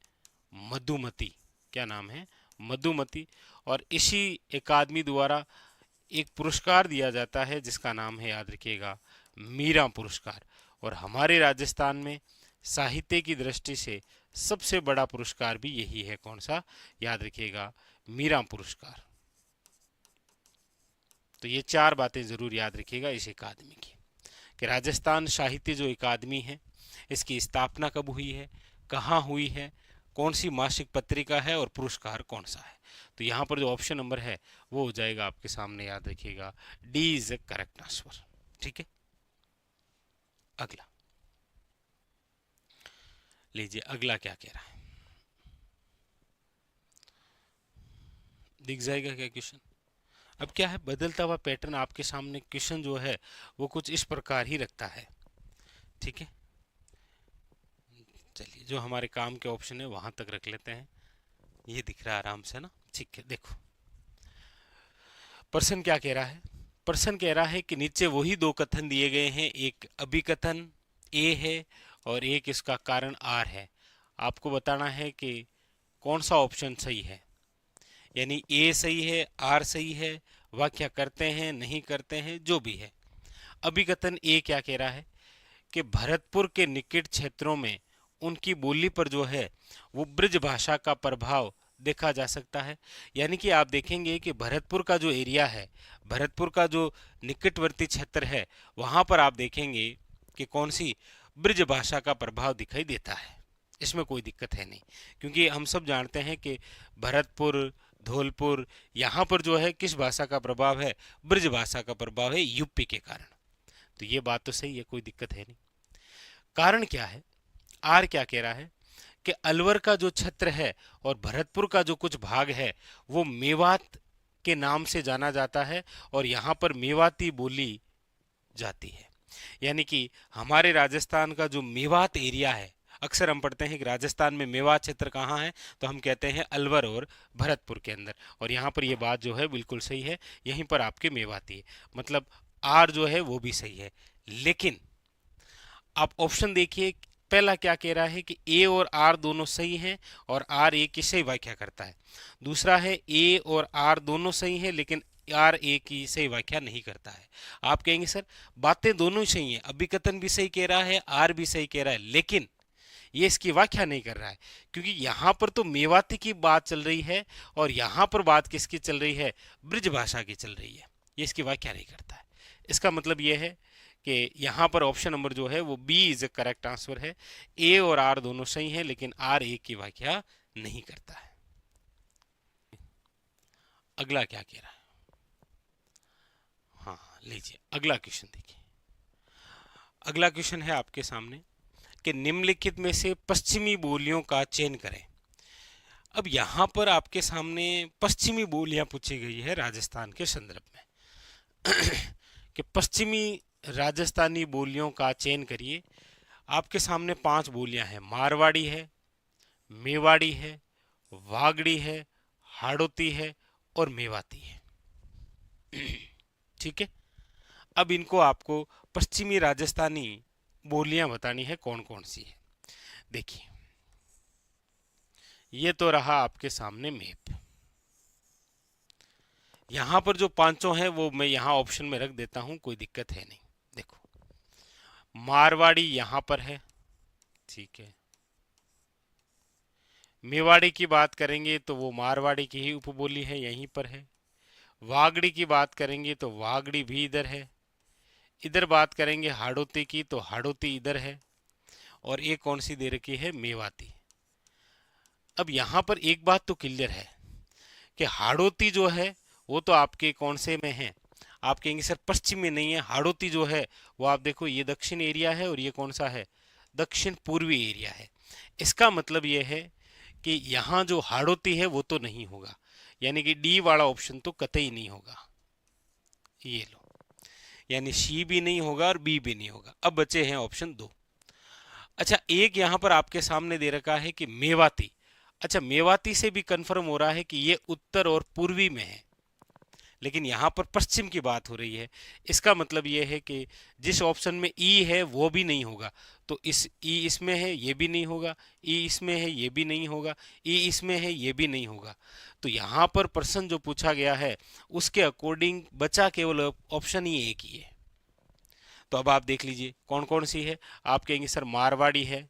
मधुमती। क्या नाम है, मधुमती। और इसी अकादमी द्वारा एक पुरस्कार दिया जाता है जिसका नाम है, याद रखिएगा मीरा पुरस्कार। और हमारे राजस्थान में साहित्य की दृष्टि से सबसे बड़ा पुरस्कार भी यही है, कौन सा, याद रखिएगा मीरा पुरस्कार। तो ये चार बातें जरूर याद रखिएगा इस अकादमी की, कि राजस्थान साहित्य जो अकादमी है इसकी स्थापना कब हुई है, कहाँ हुई है, कौन सी मासिक पत्रिका है और पुरस्कार कौन सा है। तो यहाँ पर जो ऑप्शन नंबर है वो हो जाएगा आपके सामने, याद रखिएगा D is a correct answer. ठीक है, अगला लीजिए, अगला क्या कह रहा है, दिख जाएगा क्या क्वेश्चन। अब क्या है, बदलता हुआ पैटर्न आपके सामने क्वेश्चन जो है वो कुछ इस प्रकार ही रखता है। ठीक है, चलिए जो हमारे काम के ऑप्शन है वहां तक रख लेते हैं, ये दिख रहा है आराम से ना। ठीक है, देखो प्रश्न क्या कह रहा है। प्रश्न कह रहा है कि नीचे वही दो कथन दिए गए हैं, एक अभिकथन ए है और एक इसका कारण आर है। आपको बताना है कि कौन सा ऑप्शन सही है, यानी ए सही है, आर सही है, व्याख्या करते हैं नहीं करते हैं, जो भी है। अभिकथन ए क्या कह रहा है कि भरतपुर के निकट क्षेत्रों में उनकी बोली पर जो है वो ब्रज भाषा का प्रभाव देखा जा सकता है। यानी कि आप देखेंगे कि भरतपुर का जो एरिया है, भरतपुर का जो निकटवर्ती क्षेत्र है, वहां पर आप देखेंगे कि कौन सी ब्रज भाषा का प्रभाव दिखाई देता है। इसमें कोई दिक्कत है नहीं, क्योंकि हम सब जानते हैं कि भरतपुर, धौलपुर, यहाँ पर जो है किस भाषा का प्रभाव है, ब्रज भाषा का प्रभाव है यूपी के कारण। तो ये बात तो सही है, कोई दिक्कत है नहीं। कारण क्या है, आर क्या कह रहा है कि अलवर का जो क्षेत्र है और भरतपुर का जो कुछ भाग है वो मेवात के नाम से जाना जाता है और यहाँ पर मेवाती बोली जाती है। यानी कि हमारे राजस्थान का जो मेवात एरिया है, अक्सर हम पढ़ते हैं कि राजस्थान में मेवात क्षेत्र कहाँ है, तो हम कहते हैं अलवर और भरतपुर के अंदर। और यहाँ पर ये बात जो है बिल्कुल सही है, यहीं पर आपके मेवाती है, मतलब आर जो है वो भी सही है। लेकिन आप ऑप्शन देखिए, पहला क्या कह रहा है कि ए और आर दोनों सही हैं और आर ए की सही व्याख्या करता है। दूसरा है ए और आर दोनों सही हैं लेकिन आर ए की सही व्याख्या नहीं करता है। आप कहेंगे सर बातें दोनों ही सही हैं, अभिकथन भी सही कह रहा है, आर भी सही कह रहा है, लेकिन ये इसकी व्याख्या नहीं कर रहा है, क्योंकि यहाँ पर तो मेवाती की बात चल रही है और यहाँ पर बात किसकी चल रही है, ब्रज भाषा की चल रही है। ये इसकी व्याख्या नहीं करता है। इसका मतलब यह है कि यहाँ पर ऑप्शन नंबर जो है वो B is a correct answer है। ए और आर दोनों सही हैं लेकिन आर ए की व्याख्या नहीं करता है। अगला क्या कह रहा है, हाँ लीजिए अगला क्वेश्चन देखिए। अगला क्वेश्चन है आपके सामने कि निम्नलिखित में से पश्चिमी बोलियों का चयन करें। अब यहाँ पर आपके सामने पश्चिमी बोलियां पूछी गई है राजस्थान के संदर्भ में कि पश्चिमी राजस्थानी बोलियों का चयन करिए। आपके सामने 5 बोलियां हैं, मारवाड़ी है, मेवाड़ी है, वागड़ी है, हाड़ौती है और मेवाती है। ठीक है, अब इनको आपको पश्चिमी राजस्थानी बोलियां बतानी है कौन कौन सी है। देखिए ये तो रहा आपके सामने मैप। यहां पर जो पांचों हैं वो मैं यहां ऑप्शन में रख देता हूं, कोई दिक्कत है नहीं। देखो मारवाड़ी यहां पर है, ठीक है। मेवाड़ी की बात करेंगे तो वो मारवाड़ी की ही उपबोली है, यहीं पर है। वागड़ी की बात करेंगे तो वागड़ी भी इधर है। इधर बात करेंगे हाड़ौती की तो हाड़ौती इधर है। और एक कौन सी दे रखी है, मेवाती। अब यहां पर एक बात तो क्लियर है कि हाड़ौती जो है वो तो आपके कौन से में है, आप कहेंगे सर पश्चिम में नहीं है। हाड़ौती जो है वो आप देखो ये दक्षिण एरिया है और ये कौन सा है, दक्षिण पूर्वी एरिया है। इसका मतलब ये है कि यहाँ जो हाड़ौती है वो तो नहीं होगा, यानी कि डी वाला ऑप्शन तो कतई नहीं होगा। ये लो, यानी सी भी नहीं होगा और बी भी नहीं होगा। अब बचे हैं ऑप्शन 2। अच्छा एक यहाँ पर आपके सामने दे रखा है कि मेवाती। अच्छा मेवाती से भी कंफर्म हो रहा है कि ये उत्तर और पूर्वी में है, लेकिन यहाँ पर पश्चिम की बात हो रही है। इसका मतलब ये है कि जिस ऑप्शन में ई है वो भी नहीं होगा, तो इस ई इसमें है ये भी नहीं होगा, ई इसमें है ये भी नहीं होगा, ई इसमें है ये भी नहीं होगा। तो यहाँ पर प्रश्न जो पूछा गया है उसके अकॉर्डिंग बचा केवल ऑप्शन ही एक ही है। तो अब आप देख लीजिए कौन कौन सी है। आप कहेंगे सर मारवाड़ी है,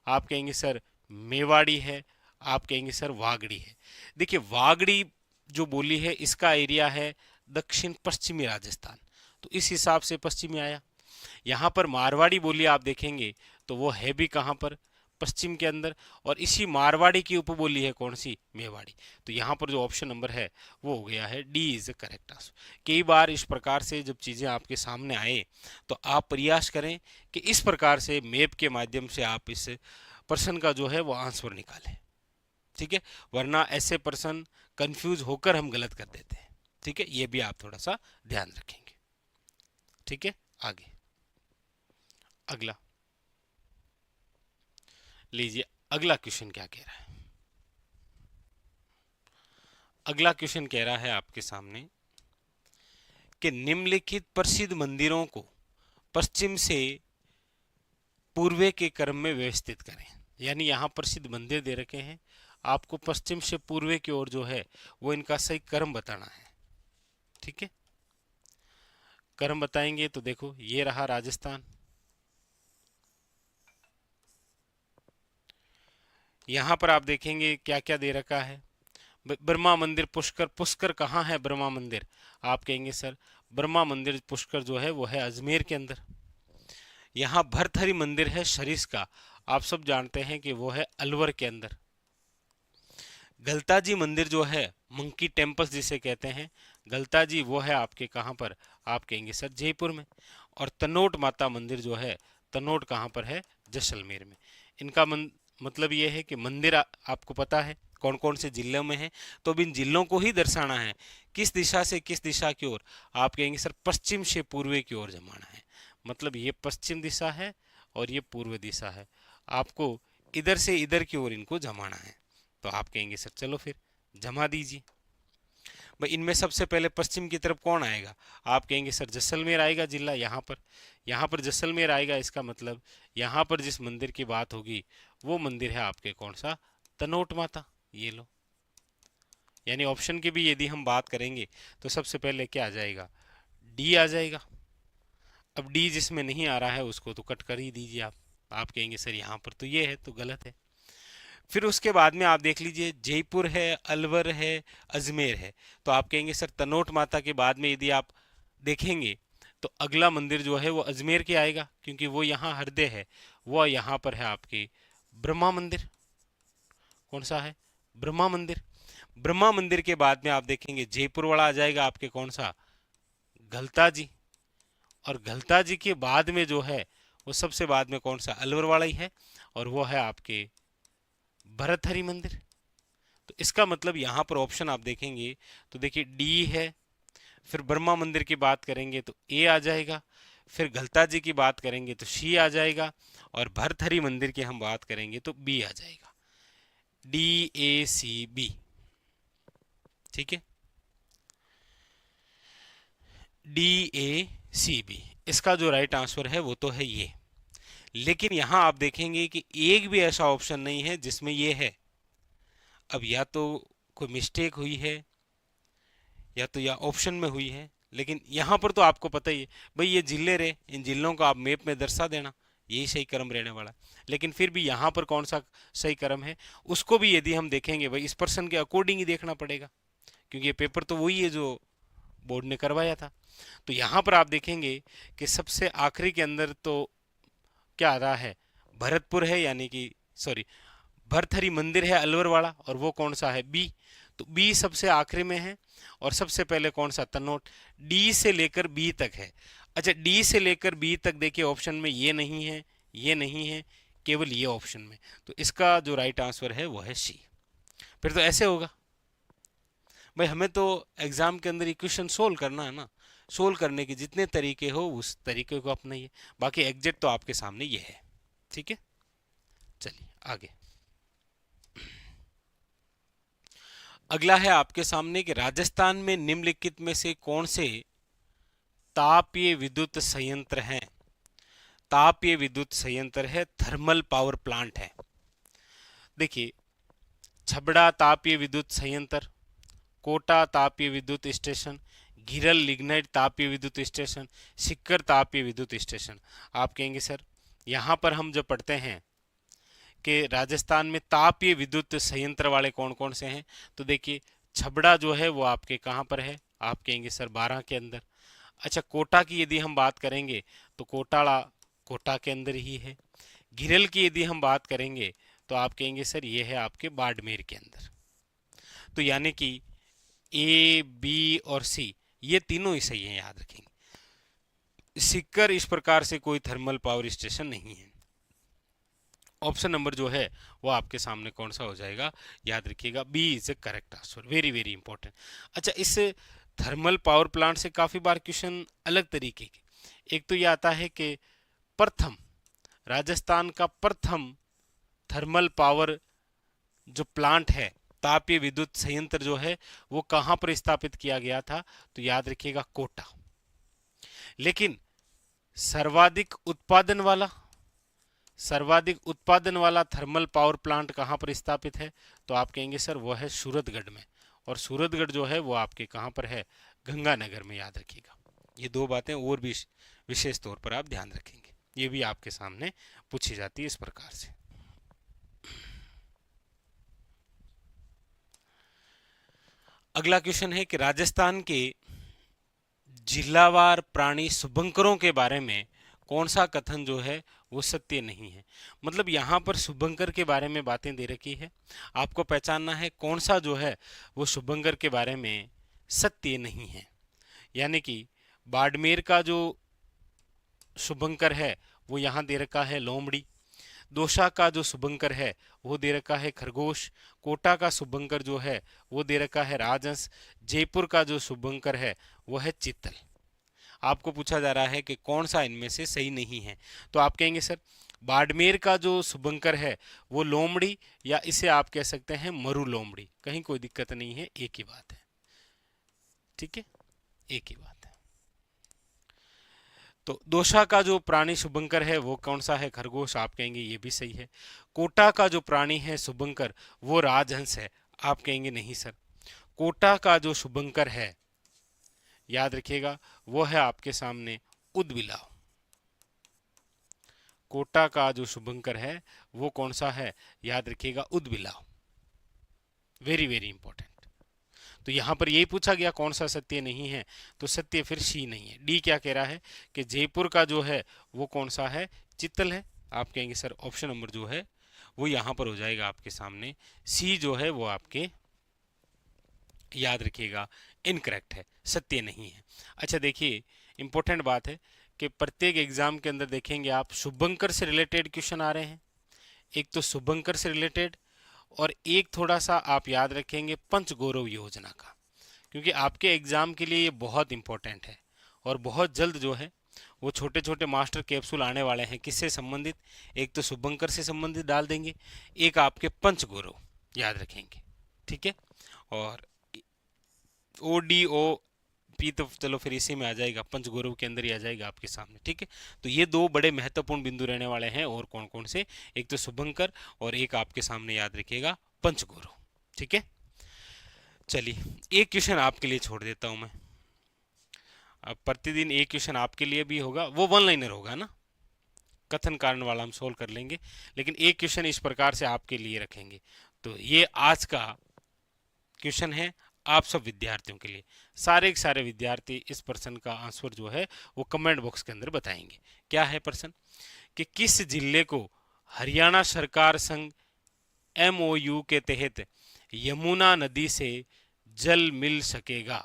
आप कहेंगे सर मेवाड़ी है, आप कहेंगे सर वागड़ी है। देखिए वागड़ी जो बोली है इसका एरिया है दक्षिण पश्चिमी राजस्थान, तो इस हिसाब से पश्चिमी आया। यहाँ पर मारवाड़ी बोली आप देखेंगे तो वो है भी कहाँ पर, पश्चिम के अंदर, और इसी मारवाड़ी की उपबोली है कौन सी, मेवाड़ी। तो यहाँ पर जो ऑप्शन नंबर है वो हो गया है डी इज करेक्ट आंसर। कई बार इस प्रकार से जब चीज़ें आपके सामने आए तो आप प्रयास करें कि इस प्रकार से मैप के माध्यम से आप इस प्रश्न का जो है वो आंसर निकालें, ठीक है। वरना ऐसे प्रश्न कंफ्यूज होकर हम गलत कर देते हैं, ठीक। ठीक है, ये भी आप थोड़ा सा ध्यान रखेंगे। ठीक है, आगे अगला लीजिए, अगला क्वेश्चन क्या कह रहा है। अगला क्वेश्चन कह रहा है आपके सामने कि निम्नलिखित प्रसिद्ध मंदिरों को पश्चिम से पूर्व के क्रम में व्यवस्थित करें। यानी यहाँ प्रसिद्ध मंदिर दे रखे हैं, आपको पश्चिम से पूर्व की ओर जो है वो इनका सही क्रम बताना है। ठीक है, क्रम बताएंगे तो देखो ये रहा राजस्थान, यहाँ पर आप देखेंगे क्या क्या दे रखा है। ब्रह्मा मंदिर पुष्कर, पुष्कर कहाँ है ब्रह्मा मंदिर? आप कहेंगे सर ब्रह्मा मंदिर पुष्कर जो है वो है अजमेर के अंदर। यहाँ भरथरी मंदिर है शरीस का, आप सब जानते हैं कि वो है अलवर के अंदर। गलता जी मंदिर जो है मंकी टेम्पल जिसे कहते हैं, गलता जी वो है आपके कहाँ पर? आप कहेंगे सर जयपुर में। और तनोट माता मंदिर जो है, तनोट कहाँ पर है? जैसलमेर में। इनका मतलब ये है कि मंदिर आपको पता है कौन कौन से जिलों में है, तो अब इन जिलों को ही दर्शाना है किस दिशा से किस दिशा की ओर। आप कहेंगे सर पश्चिम से पूर्व की ओर जमाना है, मतलब ये पश्चिम दिशा है और ये पूर्व दिशा है, आपको इधर से इधर की ओर इनको जमाना है। तो आप कहेंगे सर चलो फिर जमा दीजिए। भाई इनमें सबसे पहले पश्चिम की तरफ कौन आएगा? आप कहेंगे सर जैसलमेर आएगा जिला, यहाँ पर जैसलमेर आएगा। इसका मतलब यहाँ पर जिस मंदिर की बात होगी वो मंदिर है आपके कौन सा? तनोट माता। ये लो, यानी ऑप्शन की भी यदि हम बात करेंगे तो सबसे पहले क्या आ जाएगा? डी आ जाएगा। अब डी जिसमें नहीं आ रहा है उसको तो कट कर ही दीजिए आप कहेंगे सर यहाँ पर तो ये है, तो गलत है। फिर उसके बाद में आप देख लीजिए जयपुर है, अलवर है, अजमेर है, तो आप कहेंगे सर तनोट माता के बाद में यदि आप देखेंगे तो अगला मंदिर जो है वो अजमेर के आएगा, क्योंकि वो यहाँ हृदय है, वो यहाँ पर है आपके ब्रह्मा मंदिर। कौन सा है? ब्रह्मा मंदिर। ब्रह्मा मंदिर के बाद में आप देखेंगे जयपुर वाला आ जाएगा आपके कौन सा? गलता जी। और गलता जी के बाद में जो है वो सबसे बाद में कौन सा? अलवर वाला ही है, और वो है आपके भरतहरि मंदिर। तो इसका मतलब यहाँ पर ऑप्शन आप देखेंगे तो देखिए डी है, फिर ब्रह्मा मंदिर की बात करेंगे तो ए आ जाएगा, फिर गलता जी की बात करेंगे तो सी आ जाएगा, और भरथरी मंदिर की हम बात करेंगे तो बी आ जाएगा। D A C B. ठीक है, डी ए सी बी इसका जो राइट आंसर है वो तो है ये। लेकिन यहां आप देखेंगे कि एक भी ऐसा ऑप्शन नहीं है जिसमें ये है। अब या तो कोई मिस्टेक हुई है या तो या ऑप्शन में हुई है, लेकिन यहाँ पर तो आपको पता ही है भाई ये जिले रहे, इन जिलों को आप मैप में दर्शा देना, यही सही क्रम रहने वाला। लेकिन फिर भी यहाँ पर कौन सा सही क्रम है उसको भी यदि हम देखेंगे भाई इस पर्सन के अकॉर्डिंग ही देखना पड़ेगा, क्योंकि ये पेपर तो वही है जो बोर्ड ने करवाया था। तो यहाँ पर आप देखेंगे कि सबसे आखिरी के अंदर तो क्या आ रहा है? भरतपुर है, यानी कि सॉरी भरथरी मंदिर है अलवर वाला, और वो कौन सा है? बी। तो बी सबसे आखिरी में है, और सबसे पहले कौन सा? तनोट। डी से लेकर बी तक है। अच्छा, डी से लेकर बी तक देखिए ऑप्शन में ये नहीं है, ये नहीं है, केवल ये ऑप्शन में। तो इसका जो राइट आंसर है वो है सी। फिर तो ऐसे होगा भाई, हमें तो एग्जाम के अंदर इक्वेशन सोल्व करना है ना, सोल्व करने के जितने तरीके हो उस तरीके को अपनाइए, बाकी एग्जैक्ट तो आपके सामने ये है। ठीक है, चलिए आगे। अगला है आपके सामने कि राजस्थान में निम्नलिखित में से कौन से तापीय विद्युत संयंत्र हैं? तापीय विद्युत संयंत्र है, थर्मल पावर प्लांट है। देखिए छबड़ा तापीय विद्युत संयंत्र, कोटा तापीय विद्युत स्टेशन, घिरल लिग्नाइट तापीय विद्युत स्टेशन, सिक्कर तापीय विद्युत स्टेशन। आप कहेंगे सर यहाँ पर हम जब पढ़ते हैं कि राजस्थान में तापीय विद्युत संयंत्र वाले कौन कौन से हैं, तो देखिए छबड़ा जो है वो आपके कहाँ पर है? आप कहेंगे सर 12 के अंदर। अच्छा, कोटा की यदि हम बात करेंगे तो कोटाला कोटा के अंदर ही है। घिरल की यदि हम बात करेंगे तो आप कहेंगे सर ये है आपके बाड़मेर के अंदर। तो यानी कि ए बी और सी ये तीनों ही सही है, याद रखेंगे। सिक्कर इस प्रकार से कोई थर्मल पावर स्टेशन नहीं है। ऑप्शन नंबर जो है वो आपके सामने कौन सा हो जाएगा? याद रखिएगा B is a correct answer, very very important. अच्छा, इस थर्मल पावर प्लांट से काफ़ी बार क्वेश्चन अलग तरीके के, एक तो ये आता है कि प्रथम, राजस्थान का प्रथम थर्मल पावर जो प्लांट है, तापीय विद्युत संयंत्र जो है वो कहाँ पर स्थापित किया गया था, तो याद रखिएगा कोटा। लेकिन सर्वाधिक उत्पादन वाला थर्मल पावर प्लांट कहाँ पर स्थापित है, तो आप कहेंगे सर वो है सूरतगढ़ में, और सूरतगढ़ जो है वो आपके कहाँ पर है, गंगानगर में, याद रखिएगा। ये दो बातें और भी विशेष तौर पर आप ध्यान रखेंगे, ये भी आपके सामने पूछी जाती है इस प्रकार से। अगला क्वेश्चन है कि राजस्थान के जिलावार प्राणी शुभंकरों के बारे में कौन सा कथन जो है वो सत्य नहीं है। मतलब यहाँ पर शुभंकर के बारे में बातें दे रखी है, आपको पहचानना है कौन सा जो है वो शुभंकर के बारे में सत्य नहीं है। यानी कि बाड़मेर का जो शुभंकर है वो यहाँ दे रखा है लोमड़ी, दौसा का जो शुभंकर है वो दे रखा है खरगोश, कोटा का शुभंकर जो है वो दे रखा है राजहंस, जयपुर का जो शुभंकर है वो है चित्तल। आपको पूछा जा रहा है कि कौन सा इनमें से सही नहीं है, तो आप कहेंगे सर बाड़मेर का जो शुभंकर है वो लोमड़ी, या इसे आप कह सकते हैं मरु लोमड़ी, कहीं कोई दिक्कत नहीं है, एक ही बात है। ठीक है, एक ही बात है। तो दौसा का जो प्राणी शुभंकर है वो कौन सा है, खरगोश, आप कहेंगे ये भी सही है। कोटा का जो प्राणी है शुभंकर वो राजहंस है, आप कहेंगे नहीं सर, कोटा का जो शुभंकर है याद रखिएगा वो है आपके सामने उदबिलाव। कोटा का जो शुभंकर है वो कौन सा है, याद रखिएगा उदबिलाव। Very very important. तो यहां पर यही पूछा गया कौन सा सत्य नहीं है, तो सत्य फिर सी नहीं है। डी क्या कह रहा है कि जयपुर का जो है वो कौन सा है, चित्तल है, आप कहेंगे सर ऑप्शन नंबर जो है वो यहां पर हो जाएगा आपके सामने, सी जो है वो आपके याद रखिएगा इनकरेक्ट है, सत्य नहीं है। अच्छा देखिए इंपॉर्टेंट बात है कि प्रत्येक एग्जाम के अंदर देखेंगे आप शुभंकर से रिलेटेड क्वेश्चन आ रहे हैं, एक तो शुभंकर से रिलेटेड, और एक थोड़ा सा आप याद रखेंगे पंचगौरव योजना का, क्योंकि आपके एग्जाम के लिए ये बहुत इंपॉर्टेंट है। और बहुत जल्द जो है वो छोटे छोटे मास्टर कैप्सूल आने वाले हैं, किससे संबंधित, एक तो शुभंकर से संबंधित डाल देंगे, एक आपके पंचगौरव याद रखेंगे। ठीक है, और ODOP तो चलो फिर इसी में आ जाएगा, पंचगौरव के अंदर ही आ जाएगा आपके सामने। ठीक है, तो ये दो बड़े महत्वपूर्ण बिंदु रहने वाले हैं, और कौन कौन से, एक तो शुभंकर और एक आपके सामने याद रखिएगा पंचगौरव। ठीक है, चलिए एक क्वेश्चन आपके लिए छोड़ देता हूं मैं। अब प्रतिदिन एक क्वेश्चन आपके लिए भी होगा, वो वन लाइनर होगा ना, कथन कारण वाला हम सोल्व कर लेंगे, लेकिन एक क्वेश्चन इस प्रकार से आपके लिए रखेंगे। तो ये आज का क्वेश्चन है आप सब विद्यार्थियों के लिए। सारे के सारे विद्यार्थी इस प्रश्न का आंसर जो है वो कमेंट बॉक्स के अंदर बताएंगे। क्या है प्रश्न, कि किस जिले को हरियाणा सरकार संग MOU के तहत यमुना नदी से जल मिल सकेगा।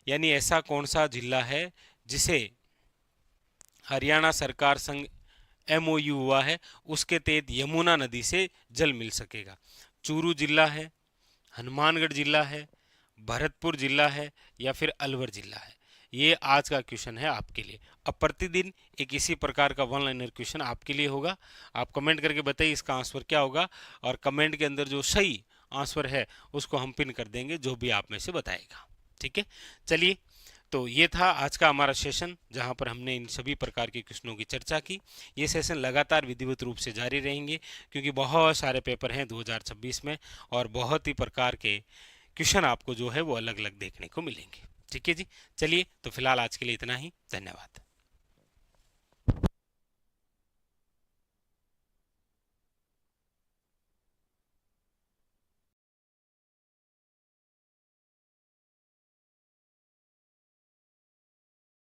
यानी ऐसा कौन सा जिला है जिसे हरियाणा सरकार संग MOU हुआ है, उसके तहत यमुना नदी से जल मिल सकेगा। चूरू जिला है, हनुमानगढ़ जिला है, भरतपुर जिला है, या फिर अलवर जिला है। ये आज का क्वेश्चन है आपके लिए। अब प्रतिदिन एक इसी प्रकार का वन लाइनर क्वेश्चन आपके लिए होगा। आप कमेंट करके बताइए इसका आंसर क्या होगा, और कमेंट के अंदर जो सही आंसर है उसको हम पिन कर देंगे, जो भी आप में से बताएगा। ठीक है, चलिए तो ये था आज का हमारा सेशन, जहां पर हमने इन सभी प्रकार के क्वेश्चनों की चर्चा की। ये सेशन लगातार विधिवत रूप से जारी रहेंगे, क्योंकि बहुत सारे पेपर हैं 2026 में, और बहुत ही प्रकार के क्वेश्चन आपको जो है वो अलग अलग देखने को मिलेंगे। ठीक है जी, चलिए तो फिलहाल आज के लिए इतना ही, धन्यवाद।